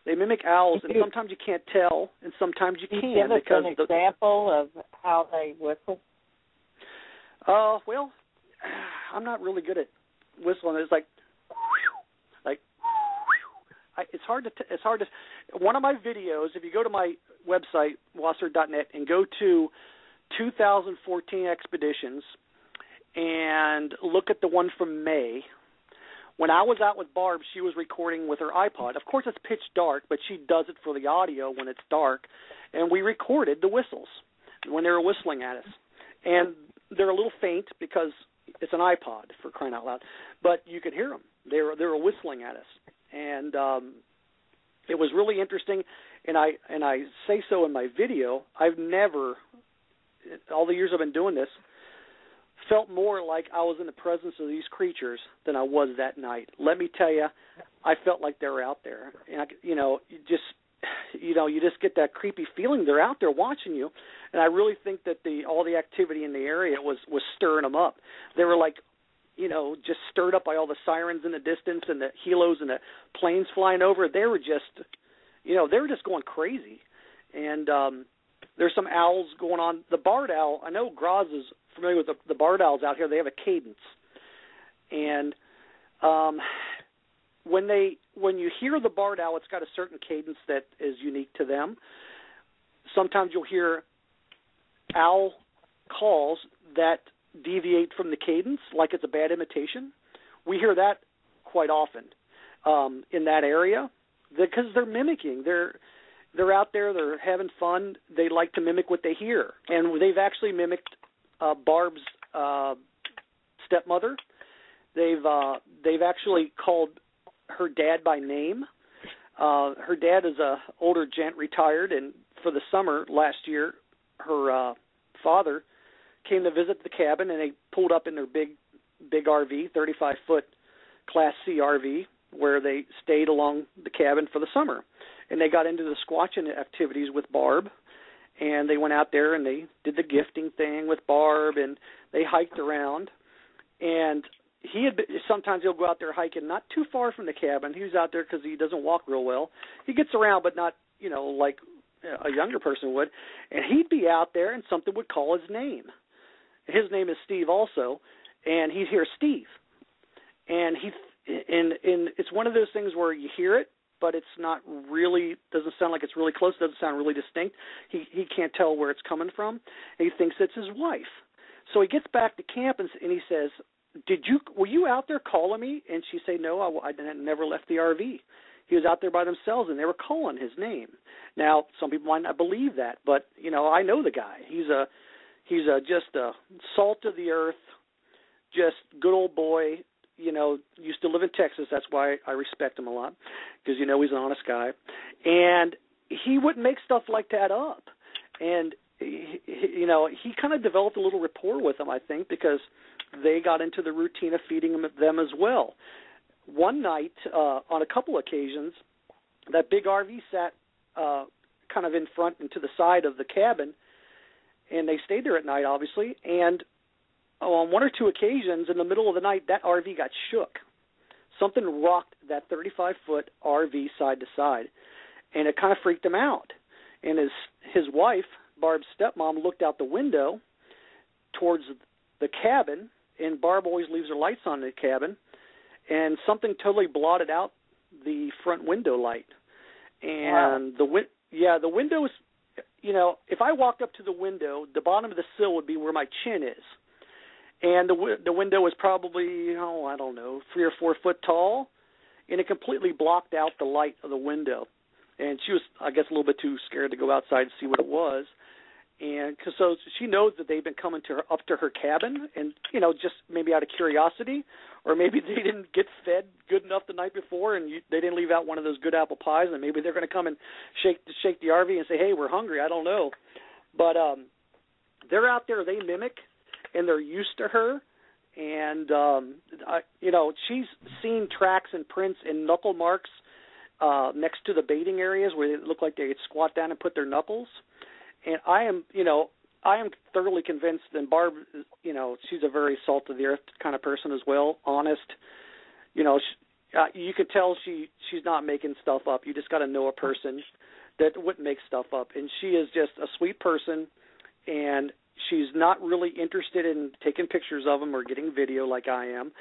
They mimic owls, and sometimes you can't tell, and sometimes you can. Give us an example of how they whistle? Well, I'm not really good at whistling. It's like it's hard to. One of my videos, if you go to my website WASRT.net and go to 2014 expeditions and look at the one from May. When I was out with Barb, she was recording with her iPod. Of course, it's pitch dark, but she does it for the audio when it's dark. And we recorded the whistles when they were whistling at us. And they're a little faint because it's an iPod, for crying out loud. But you could hear them. They were whistling at us. And it was really interesting. And I say so in my video. I've never, all the years I've been doing this, felt more like I was in the presence of these creatures than I was that night. Let me tell you, I felt like they were out there. And, you just get that creepy feeling they're out there watching you. And I really think that all the activity in the area was stirring them up. They were like, just stirred up by all the sirens in the distance and the helos and the planes flying over. They were just, they were just going crazy. And there's some owls going on. The barred owl, I know Graz is familiar with the barred owls out here. They have a cadence. And when you hear the barred owl, it's got a certain cadence that is unique to them. Sometimes you'll hear owl calls that deviate from the cadence, like it's a bad imitation. We hear that quite often in that area because they're mimicking. They're out there. They're having fun. They like to mimic what they hear, and they've actually mimicked Barb's stepmother. They've actually called her dad by name. Her dad is a older gent, retired, and for the summer last year, her father came to visit the cabin, and they pulled up in their big RV, 35-foot Class C RV, where they stayed along the cabin for the summer. And they got into the squatching activities with Barb, and they went out there and they did the gifting thing with Barb, and they hiked around. And sometimes he'll go out there hiking not too far from the cabin. He was out there because he doesn't walk real well. He gets around, but not, like a younger person would. And he'd be out there, and something would call his name. His name is Steve also, and he'd hear Steve. And it's one of those things where you hear it, but it's not really, doesn't sound like it's really close, doesn't sound really distinct. He can't tell where it's coming from, and he thinks it's his wife. So he gets back to camp, and he says, were you out there calling me? And she say, no, I never left the RV. He was out there by themselves, and they were calling his name. Now, some people might not believe that, but, I know the guy. He's just a salt of the earth, just good old boy. Used to live in Texas. That's why I respect him a lot, because he's an honest guy. And he wouldn't make stuff like that up. And he kind of developed a little rapport with them, I think, because they got into the routine of feeding them as well. One night, on a couple occasions, that big RV sat kind of in front and to the side of the cabin, and they stayed there at night, obviously. And on one or two occasions, in the middle of the night, that RV got shook. Something rocked that 35-foot RV side to side, and it kind of freaked him out. And his wife, Barb's stepmom, looked out the window towards the cabin, and Barb always leaves her lights on in the cabin, and something totally blotted out the front window light. And wow. The window is, if I walked up to the window, the bottom of the sill would be where my chin is. And the window was probably, 3 or 4 foot tall, and it completely blocked out the light of the window. And she was, I guess, a little bit too scared to go outside to see what it was. And so she knows that they've been coming up to her cabin, and just maybe out of curiosity, or maybe they didn't get fed good enough the night before, and they didn't leave out one of those good apple pies, and maybe they're going to come and shake the RV and say, "Hey, we're hungry." I don't know, but they're out there. They mimic, and they're used to her, and she's seen tracks and prints and knuckle marks next to the baiting areas where they look like they squat down and put their knuckles. And I am thoroughly convinced, and Barb, she's a very salt of the earth kind of person as well, honest. You could tell she's not making stuff up. You just got to know a person that wouldn't make stuff up. And she is just a sweet person, and She's not really interested in taking pictures of them or getting video like I am.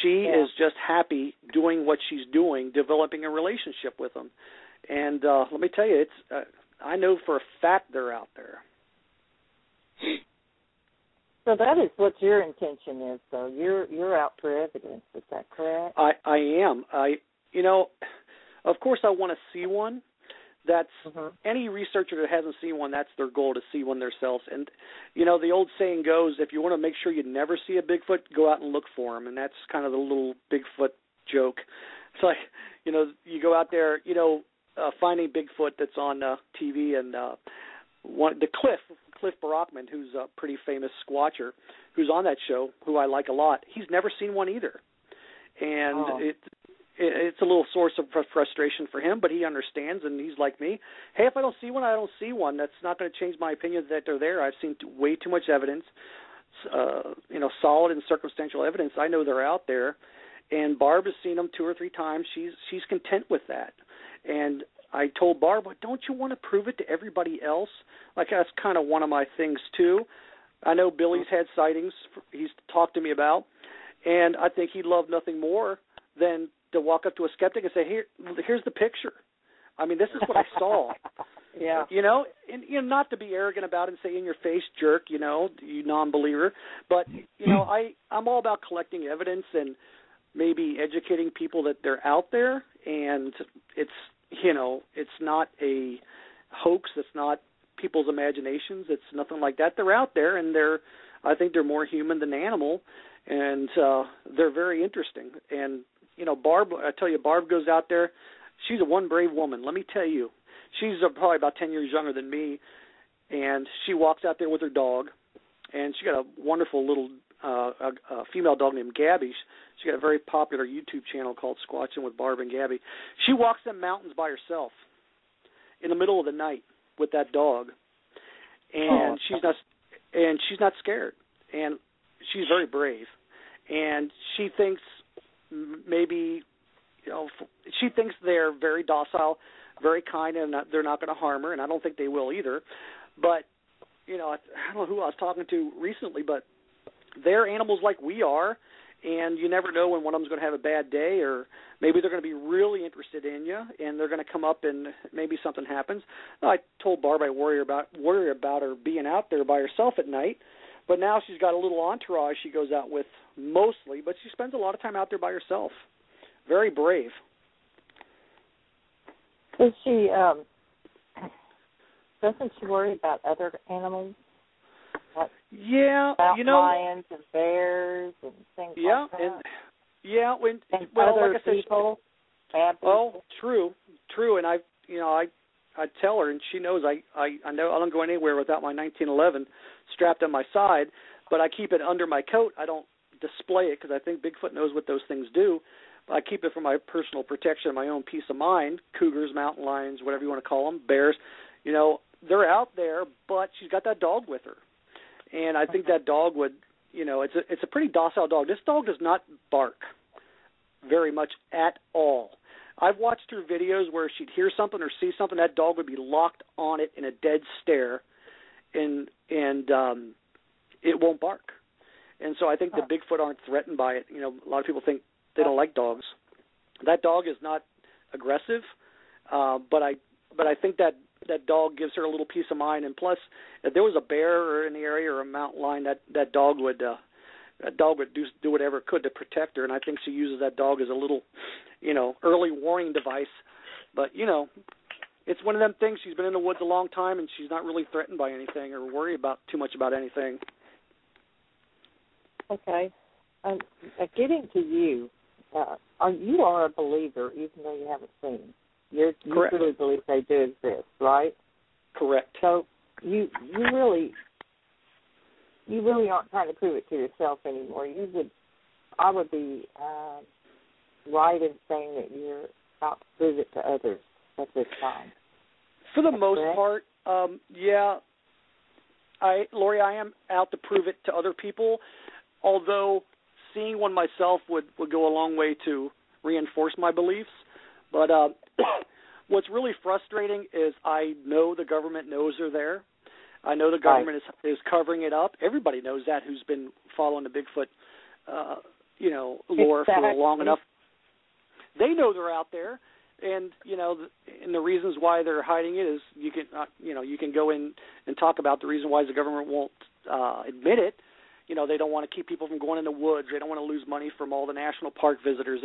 She is just happy doing what she's doing, developing a relationship with them. And let me tell you, it's I know for a fact they're out there. So that is what your intention is, though. You're out for evidence. Is that correct? I am. Of course, I want to see one. That's any researcher that hasn't seen one, that's their goal, to see one themselves. And, the old saying goes, if you want to make sure you never see a Bigfoot, go out and look for him. And that's kind of the little Bigfoot joke. It's like, you go out there, finding Bigfoot that's on TV, and Cliff Brockman, who's a pretty famous squatcher, who's on that show, who I like a lot, he's never seen one either. And it's a little source of frustration for him, but he understands, and he's like me. Hey, if I don't see one, I don't see one. That's not going to change my opinion that they're there. I've seen way too much evidence, solid and circumstantial evidence. I know they're out there, and Barb has seen them 2 or 3 times. She's content with that. And I told Barb, well, don't you want to prove it to everybody else? Like, that's kind of one of my things, too. I know Billy's had sightings he's talked to me about, and I think he'd love nothing more than to walk up to a skeptic and say, here's the picture. I mean, this is what I saw. Yeah. And not to be arrogant about it and say, in your face, jerk, you non-believer. But, I'm all about collecting evidence and maybe educating people that they're out there, and it's not a hoax. It's not people's imaginations. It's nothing like that. They're out there, and I think they're more human than animal, and they're very interesting. And, Barb, I tell you, Barb goes out there. She's one brave woman. Let me tell you. She's probably about 10 years younger than me, and she walks out there with her dog, and she got a wonderful little a female dog named Gabby. She got a very popular YouTube channel called Squatching with Barb and Gabby. She walks them mountains by herself in the middle of the night with that dog, and she's not scared, and she's very brave, and she thinks maybe she thinks they're very docile, very kind, and they're not going to harm her, and I don't think they will either. But I don't know who I was talking to recently, but they're animals like we are, and you never know when one of them's going to have a bad day, or maybe they're going to be really interested in you, and they're going to come up and maybe something happens. I told Barb I worry about her being out there by herself at night, but now she's got a little entourage she goes out with mostly, but she spends a lot of time out there by herself. Very brave. Does she, doesn't she worry about other animals? Yeah, lions and bears and things like that. And other like I said, people. Bad people. True. And I tell her, and she knows I know I don't go anywhere without my 1911 strapped on my side, but I keep it under my coat. I don't display it because I think Bigfoot knows what those things do. I keep it for my personal protection, my own peace of mind. Cougars, mountain lions, whatever you want to call them, bears. They're out there, but she's got that dog with her. And I think that dog would, it's a pretty docile dog. This dog does not bark very much at all. I've watched her videos where she'd hear something or see something, that dog would be locked on it in a dead stare, and it won't bark. And so I think the Bigfoot aren't threatened by it. A lot of people think they don't like dogs. That dog is not aggressive, but I think that dog gives her a little peace of mind. And plus, if there was a bear in the area or a mountain lion, that dog would do whatever it could to protect her. And I think she uses that dog as a little, early warning device. But it's one of them things. She's been in the woods a long time, and she's not really threatened by anything or worry about too much about anything. Okay. Getting to you, you are a believer, even though you haven't seen. You really believe they do exist, right? Correct. So you really aren't trying to prove it to yourself anymore. I would be right in saying that you're out to prove it to others at this time. For the most part, Lori, I am out to prove it to other people, although seeing one myself would go a long way to reinforce my beliefs. But what's really frustrating is I know the government knows they're there. I know the government is covering it up. Everybody knows that who's been following the Bigfoot, lore for long enough. They know they're out there, and and the reasons why they're hiding it is you can go in and talk about the reason why the government won't admit it. They don't want to keep people from going in the woods. They don't want to lose money from all the national park visitors.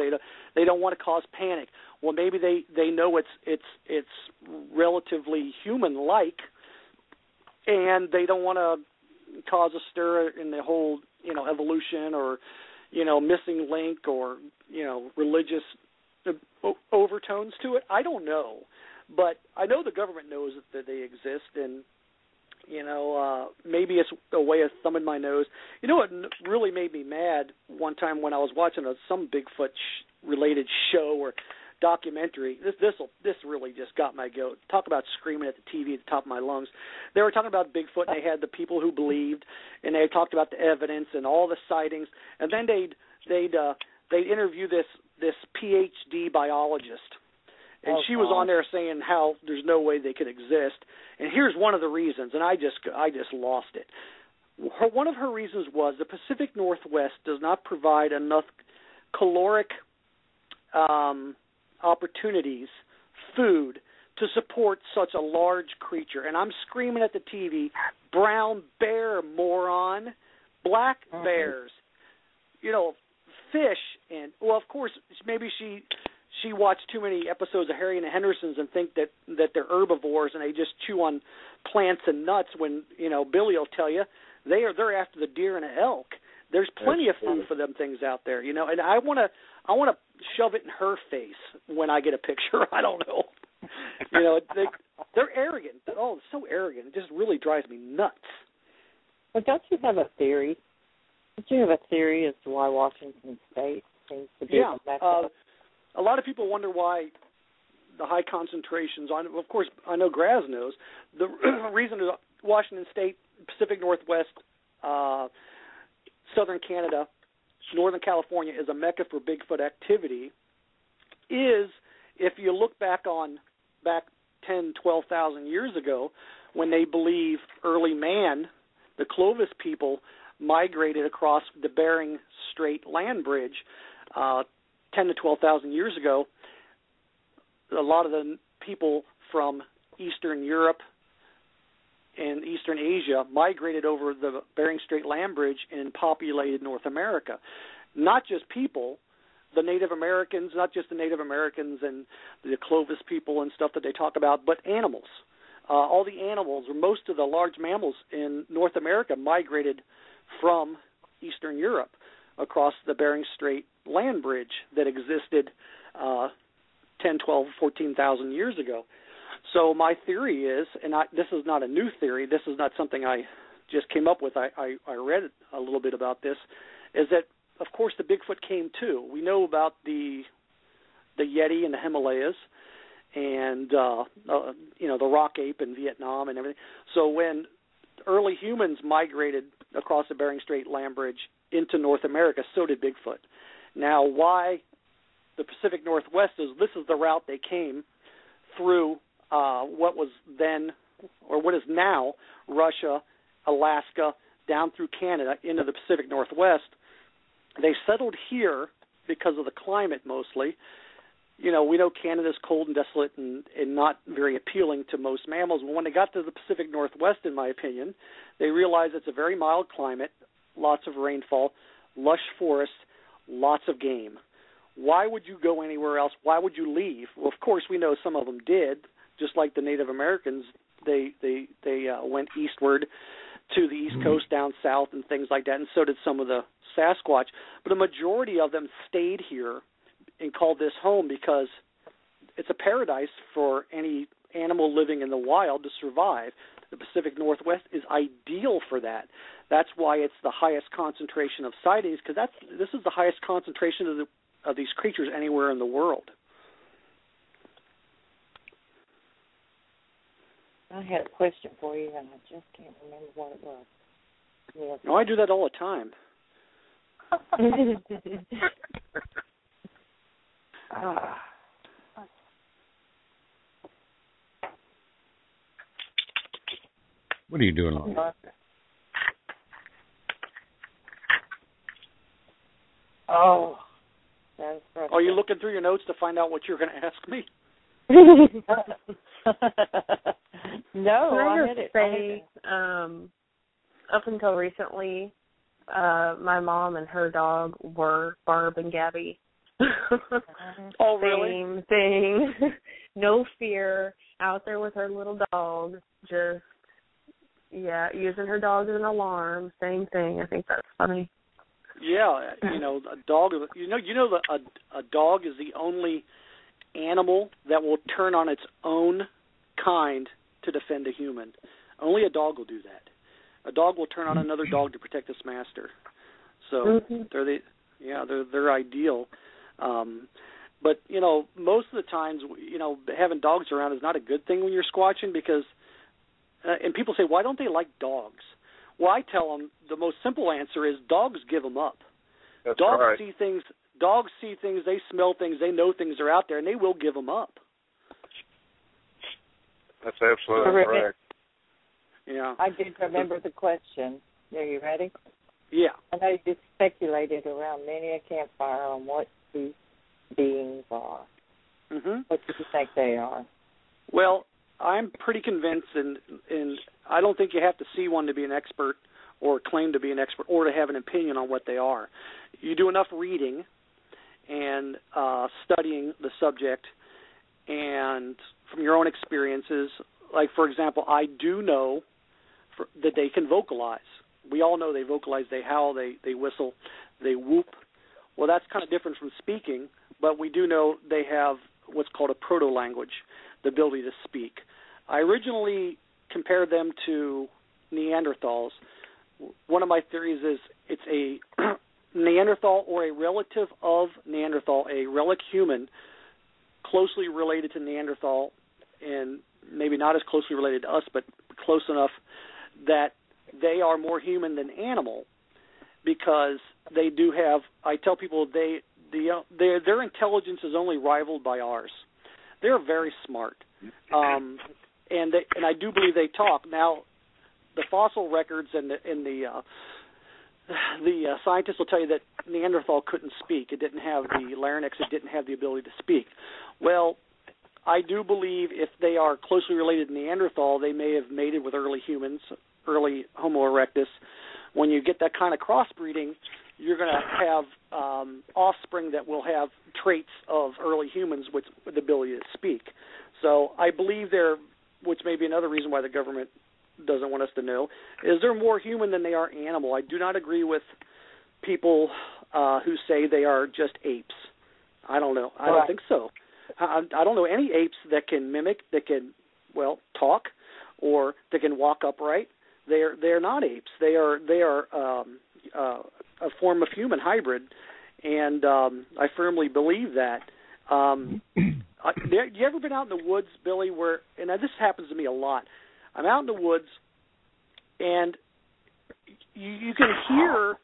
They don't want to cause panic. Well, maybe they know it's relatively human-like, and they don't want to cause a stir in the whole evolution or missing link or religious overtones to it. I don't know, but I know the government knows that they exist, and maybe it's a way of thumbing my nose. What really made me mad one time when I was watching some Bigfoot related show or documentary. This really just got my goat. Talk about screaming at the TV at the top of my lungs. They were talking about Bigfoot, and they had the people who believed, and they talked about the evidence and all the sightings, and then they'd interview this PhD biologist. And she was on there saying how there's no way they could exist. And here's one of the reasons, and I just lost it. One of her reasons was the Pacific Northwest does not provide enough caloric opportunities, food, to support such a large creature. And I'm screaming at the TV, brown bear, moron, black bears, fish. And, well, of course, maybe she watched too many episodes of Harry and the Hendersons and think that they're herbivores and they just chew on plants and nuts when, Billy will tell you they're after the deer and the elk. There's plenty of food for them things out there, and I want to shove it in her face when I get a picture. I don't know. They're arrogant. Oh, so arrogant. It just really drives me nuts. Well, don't you have a theory? Don't you have a theory as to why Washington State seems to be the Mecca? A lot of people wonder why the high concentrations of course, I know Graz knows, the reason Washington State, Pacific Northwest, Southern Canada, Northern California is a mecca for Bigfoot activity is if you look back 10, 12,000 years ago when they believe early man, the Clovis people, migrated across the Bering Strait land bridge 10 to 12,000 years ago. A lot of the people from Eastern Europe and Eastern Asia migrated over the Bering Strait land bridge and populated North America. Not just people, the Native Americans, not just the Native Americans and the Clovis people and stuff that they talk about, but animals. All the animals, or most of the large mammals in North America migrated from Eastern Europe across the Bering Strait land bridge that existed 10, 12, 14,000 years ago. So my theory is, and this is not a new theory, this is not something I just came up with, I read a little bit about this, is that, of course, the Bigfoot came too. We know about the Yeti in the Himalayas and, the rock ape in Vietnam and everything. So when early humans migrated across the Bering Strait land bridge into North America, so did Bigfoot. Now, why the Pacific Northwest is, this is the route they came through what was then, or what is now, Russia, Alaska, down through Canada into the Pacific Northwest. They settled here because of the climate mostly. We know Canada's cold and desolate and not very appealing to most mammals. But when they got to the Pacific Northwest, in my opinion, they realized it's a very mild climate, lots of rainfall, lush forests, lots of game. Why would you go anywhere else? Why would you leave? Well, of course, we know some of them did, just like the Native Americans. They went eastward to the East Coast, down south, and things like that, and so did some of the Sasquatch. But a majority of them stayed here and called this home because it's a paradise for any animal living in the wild to survive. The Pacific Northwest is ideal for that. That's why it's the highest concentration of sightings, because this is the highest concentration of these creatures anywhere in the world. I had a question for you, and I just can't remember what it was. Yes. No, I do that all the time. What are you doing on that? Oh, that's frustrating. Are you looking through your notes to find out what you're going to ask me? No, I just say, up until recently, my mom and her dog were Barb and Gabby. Oh, really? Same thing. No fear. Out there with her little dog. Just, using her dog as an alarm. Same thing. I think that's funny. Yeah, a dog. A dog is the only animal that will turn on its own kind to defend a human. Only a dog will do that. A dog will turn on another dog to protect its master. So they're ideal. But most of the times, having dogs around is not a good thing when you're squatching because, and people say, why don't they like dogs? Well, I tell them the most simple answer is dogs give them up. That's dogs right. see things. Dogs see things. They smell things. They know things are out there, and they will give them up. That's absolutely correct. Yeah. I did remember the question. Are you ready? Yeah. I know you speculated around many a campfire on what these beings are. Mm-hmm. What do you think they are? Well, I'm pretty convinced, and I don't think you have to see one to be an expert or claim to be an expert or to have an opinion on what they are. You do enough reading and studying the subject and from your own experiences. Like, for example, I do know that they can vocalize. We all know they vocalize. They howl, they whistle, they whoop. Well, that's kind of different from speaking, but we do know they have what's called a proto-language, the ability to speak. I originally compared them to Neanderthals. One of my theories is it's a Neanderthal or a relative of Neanderthal, a relic human closely related to Neanderthal and maybe not as closely related to us, but close enough that they are more human than animal because they do have, I tell people their intelligence is only rivaled by ours. They're very smart. And I do believe they talk. Now, the fossil records and the scientists will tell you that Neanderthal couldn't speak. It didn't have the larynx. It didn't have the ability to speak. Well, I do believe if they are closely related to Neanderthal, they may have mated with early humans, early Homo erectus. When you get that kind of crossbreeding, you're going to have offspring that will have traits of early humans with the ability to speak. So I believe which may be another reason why the government doesn't want us to know, is they're more human than they are animal. I do not agree with people who say they are just apes. I don't know. I don't think so. I don't know any apes that can mimic, that can, talk, or that can walk upright. They're not apes. They are a form of human hybrid, and I firmly believe that. You ever been out in the woods, Billy? And this happens to me a lot. I'm out in the woods, and you can hear.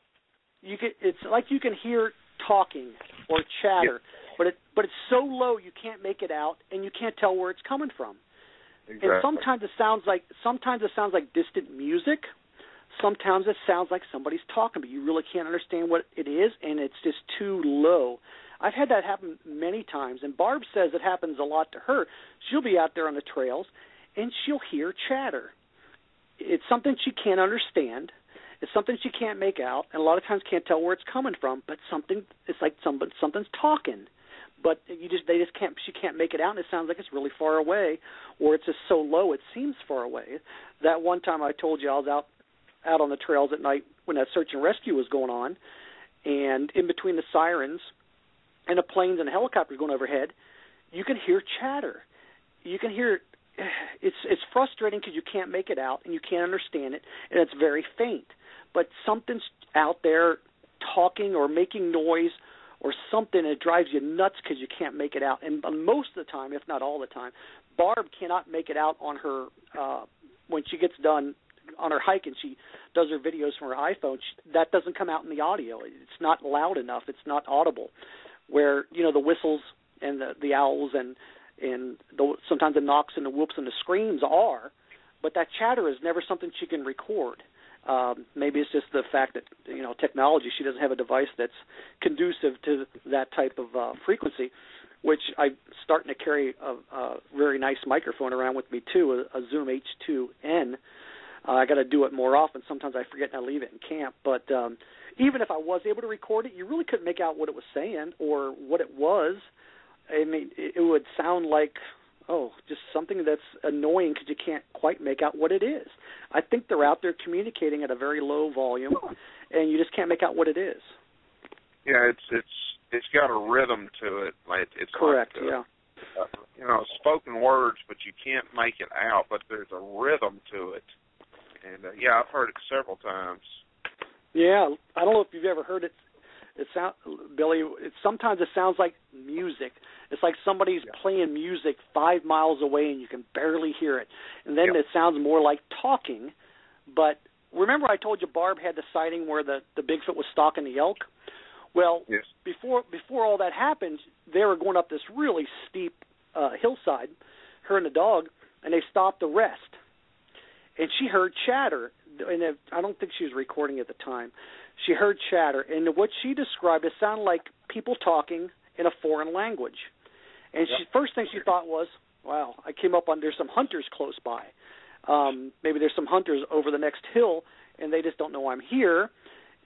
It's like you can hear talking or chatter, but it's so low you can't make it out, and you can't tell where it's coming from. Exactly. And sometimes it sounds like distant music. Sometimes it sounds like somebody's talking, but you really can't understand what it is, and it's just too low. I've had that happen many times, and Barb says it happens a lot to her. She'll be out there on the trails, and she'll hear chatter. It's something she can't understand. It's something she can't make out, and a lot of times can't tell where it's coming from. But it's like something's talking, but she can't make it out, and it sounds like it's really far away, or it's just so low it seems far away. That one time I told you I was out on the trails at night when that search and rescue was going on, and in between the sirens and the planes and the helicopters going overhead, you can hear chatter. You can hear it's frustrating because you can't make it out and you can't understand it, and it's very faint. But something's out there talking or making noise or something, that drives you nuts because you can't make it out. And most of the time, if not all the time, Barb cannot make it out on her when she gets done on her hike and she does her videos from her iPhone. That doesn't come out in the audio. It's not loud enough. It's not audible. Where the whistles and the owls and sometimes the knocks and the whoops and the screams are, but that chatter is never something she can record. Maybe it's just the fact that, technology, she doesn't have a device that's conducive to that type of frequency, which I'm starting to carry a very nice microphone around with me, too, a Zoom H2N. I got to do it more often. Sometimes I forget and I leave it in camp. But even if I was able to record it, you really couldn't make out what it was saying or what it was. I mean, it would sound like, just something that's annoying because you can't quite make out what it is. I think they're out there communicating at a very low volume, and you just can't make out what it is. Yeah, it's got a rhythm to it. It's correct. Like, spoken words, but you can't make it out. But there's a rhythm to it, and I've heard it several times. Yeah, I don't know if you've ever heard it. Billy, sometimes it sounds like music. It's like somebody's playing music 5 miles away and you can barely hear it. And then it sounds more like talking. But remember I told you Barb had the sighting where the Bigfoot was stalking the elk? Well, before all that happened, they were going up this really steep hillside, her and the dog, and they stopped to rest. And she heard chatter. And I don't think she was recording at the time. She heard chatter, and what she described, it sounded like people talking in a foreign language. And first thing she thought was, wow, I came up on, there's some hunters close by. Maybe there's some hunters over the next hill, and they just don't know I'm here.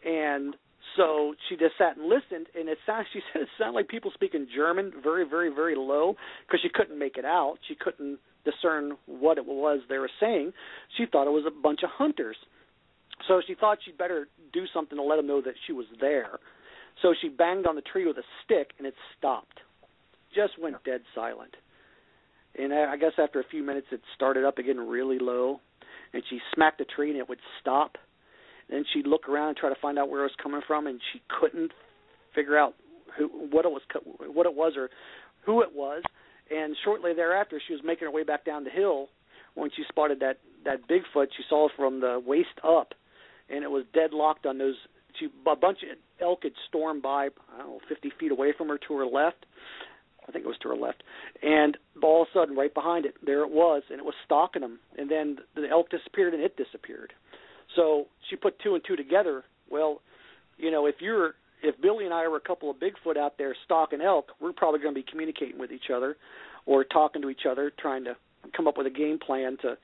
And so she just sat and listened, and she said it sounded like people speaking German very, very, very low because she couldn't make it out. She couldn't discern what it was they were saying. She thought it was a bunch of hunters. So she thought she'd better do something to let them know that she was there. So she banged on the tree with a stick, and it stopped. Just went dead silent. And I guess after a few minutes, it started up again really low, and she smacked the tree, and it would stop. Then she'd look around and try to find out where it was coming from, and she couldn't figure out what it was or who it was. And shortly thereafter, she was making her way back down the hill when she spotted that Bigfoot. She saw from the waist up, and it was deadlocked on those. A bunch of elk had stormed by, 50 feet away from her to her left. I think it was to her left. And all of a sudden, right behind it, there it was, and it was stalking them. And then the elk disappeared, and it disappeared. So she put two and two together. Well, if Billy and I were a couple of Bigfoot out there stalking elk, we're probably going to be communicating with each other or talking to each other, trying to come up with a game plan to.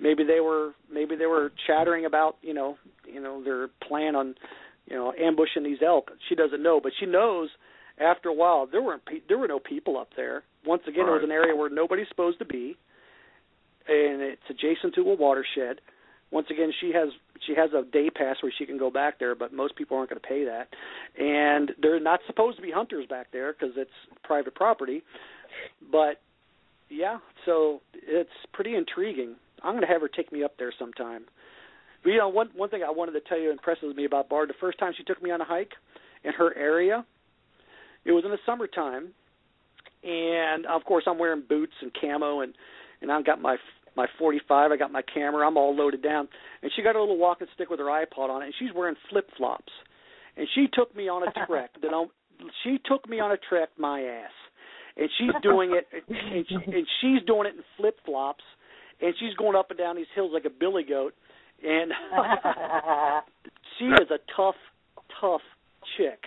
Maybe they were chattering about their plan on ambushing these elk. She doesn't know, but she knows after a while there were no people up there. Once again, It was an area where nobody's supposed to be, and it's adjacent to a watershed. Once again, she has a day pass where she can go back there, but most people aren't going to pay that. And they're not supposed to be hunters back there because it's private property. But so it's pretty intriguing. I'm going to have her take me up there sometime. But, one thing I wanted to tell you impresses me about Barb. The first time she took me on a hike in her area, it was in the summertime, and of course I'm wearing boots and camo, and I've got my 45. I got my camera. I'm all loaded down, and she got a little walking stick with her iPod on it, and she's wearing flip flops, and she took me on a trek. She took me on a trek, my ass, and she's doing it, and she's doing it in flip flops. And she's going up and down these hills like a billy goat. And she is a tough chick.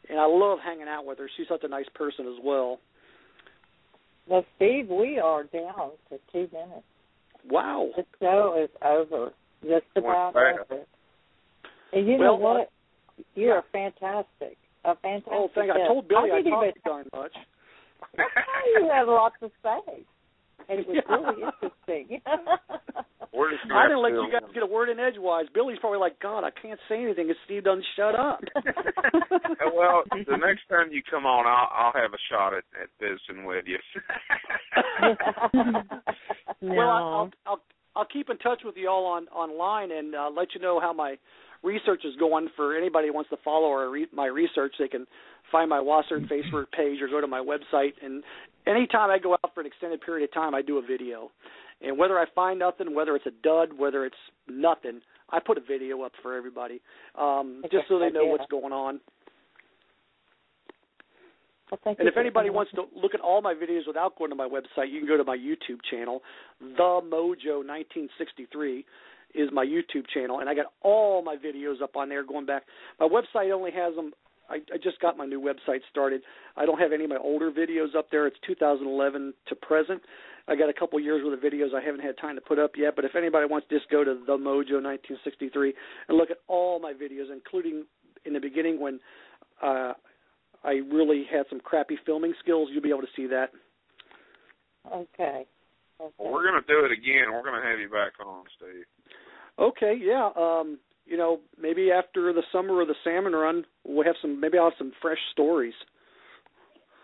And I love hanging out with her. She's such a nice person as well. Well, Steve, we are down to 2 minutes. Wow. The show is over. Just about over. And you know what? You're fantastic. A fantastic. Oh, thank you. I told Billy I talked too darn much. You have lots to say. And it was really interesting. I didn't let you guys get a word in edgewise. Billy's probably like, God, I can't say anything if Steve doesn't shut up. Well, the next time you come on, I'll have a shot at visiting with you. Well, I'll keep in touch with you all online and let you know how my research is going. For anybody who wants to follow my research, they can find my WASRT Facebook page or go to my website. And anytime I go out for an extended period of time, I do a video. And whether I find nothing, whether it's a dud, whether it's nothing, I put a video up for everybody just so they know what's going on. Well, thank And you if anybody wants to look at all my videos without going to my website, you can go to my YouTube channel. The Mojo 1963 is my YouTube channel, and I got all my videos up on there going back. My website only has them. I just got my new website started. I don't have any of my older videos up there. It's 2011 to present. I got a couple years worth of videos I haven't had time to put up yet, but if anybody wants to just go to The Mojo 1963 and look at all my videos, including in the beginning when I really had some crappy filming skills, you'll be able to see that. Okay. Well, we're going to do it again. We're going to have you back on, Steve. Okay, yeah. Maybe after the summer of the salmon run, maybe I'll have some fresh stories.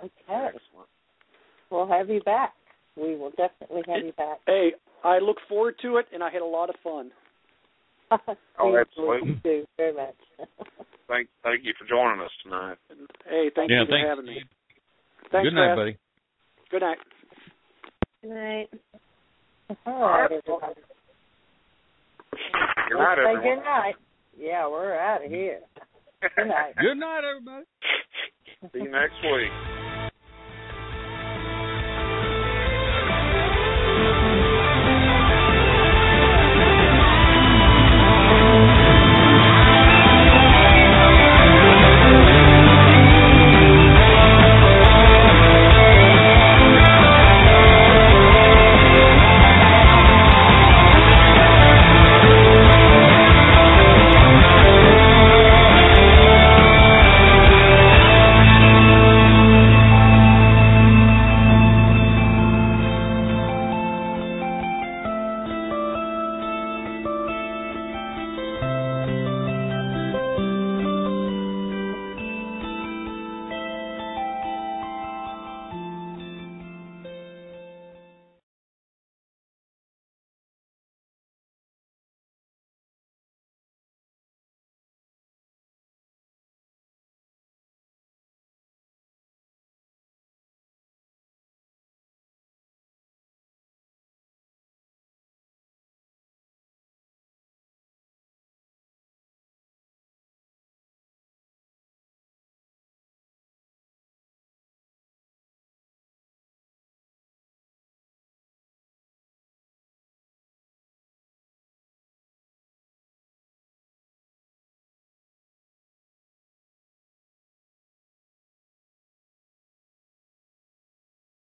Okay. Excellent. We'll have you back. We will definitely have you back. Hey, I look forward to it, and I had a lot of fun. Oh, absolutely. Thank you very much. Thank you for joining us tonight. Hey, thank you for having me. Thanks, Good night, Brad. buddy. Good night. Good night. All right, everybody. Good night, everyone. Say good night. Yeah, we're out of here. Good night. Good night, everybody. See you next week.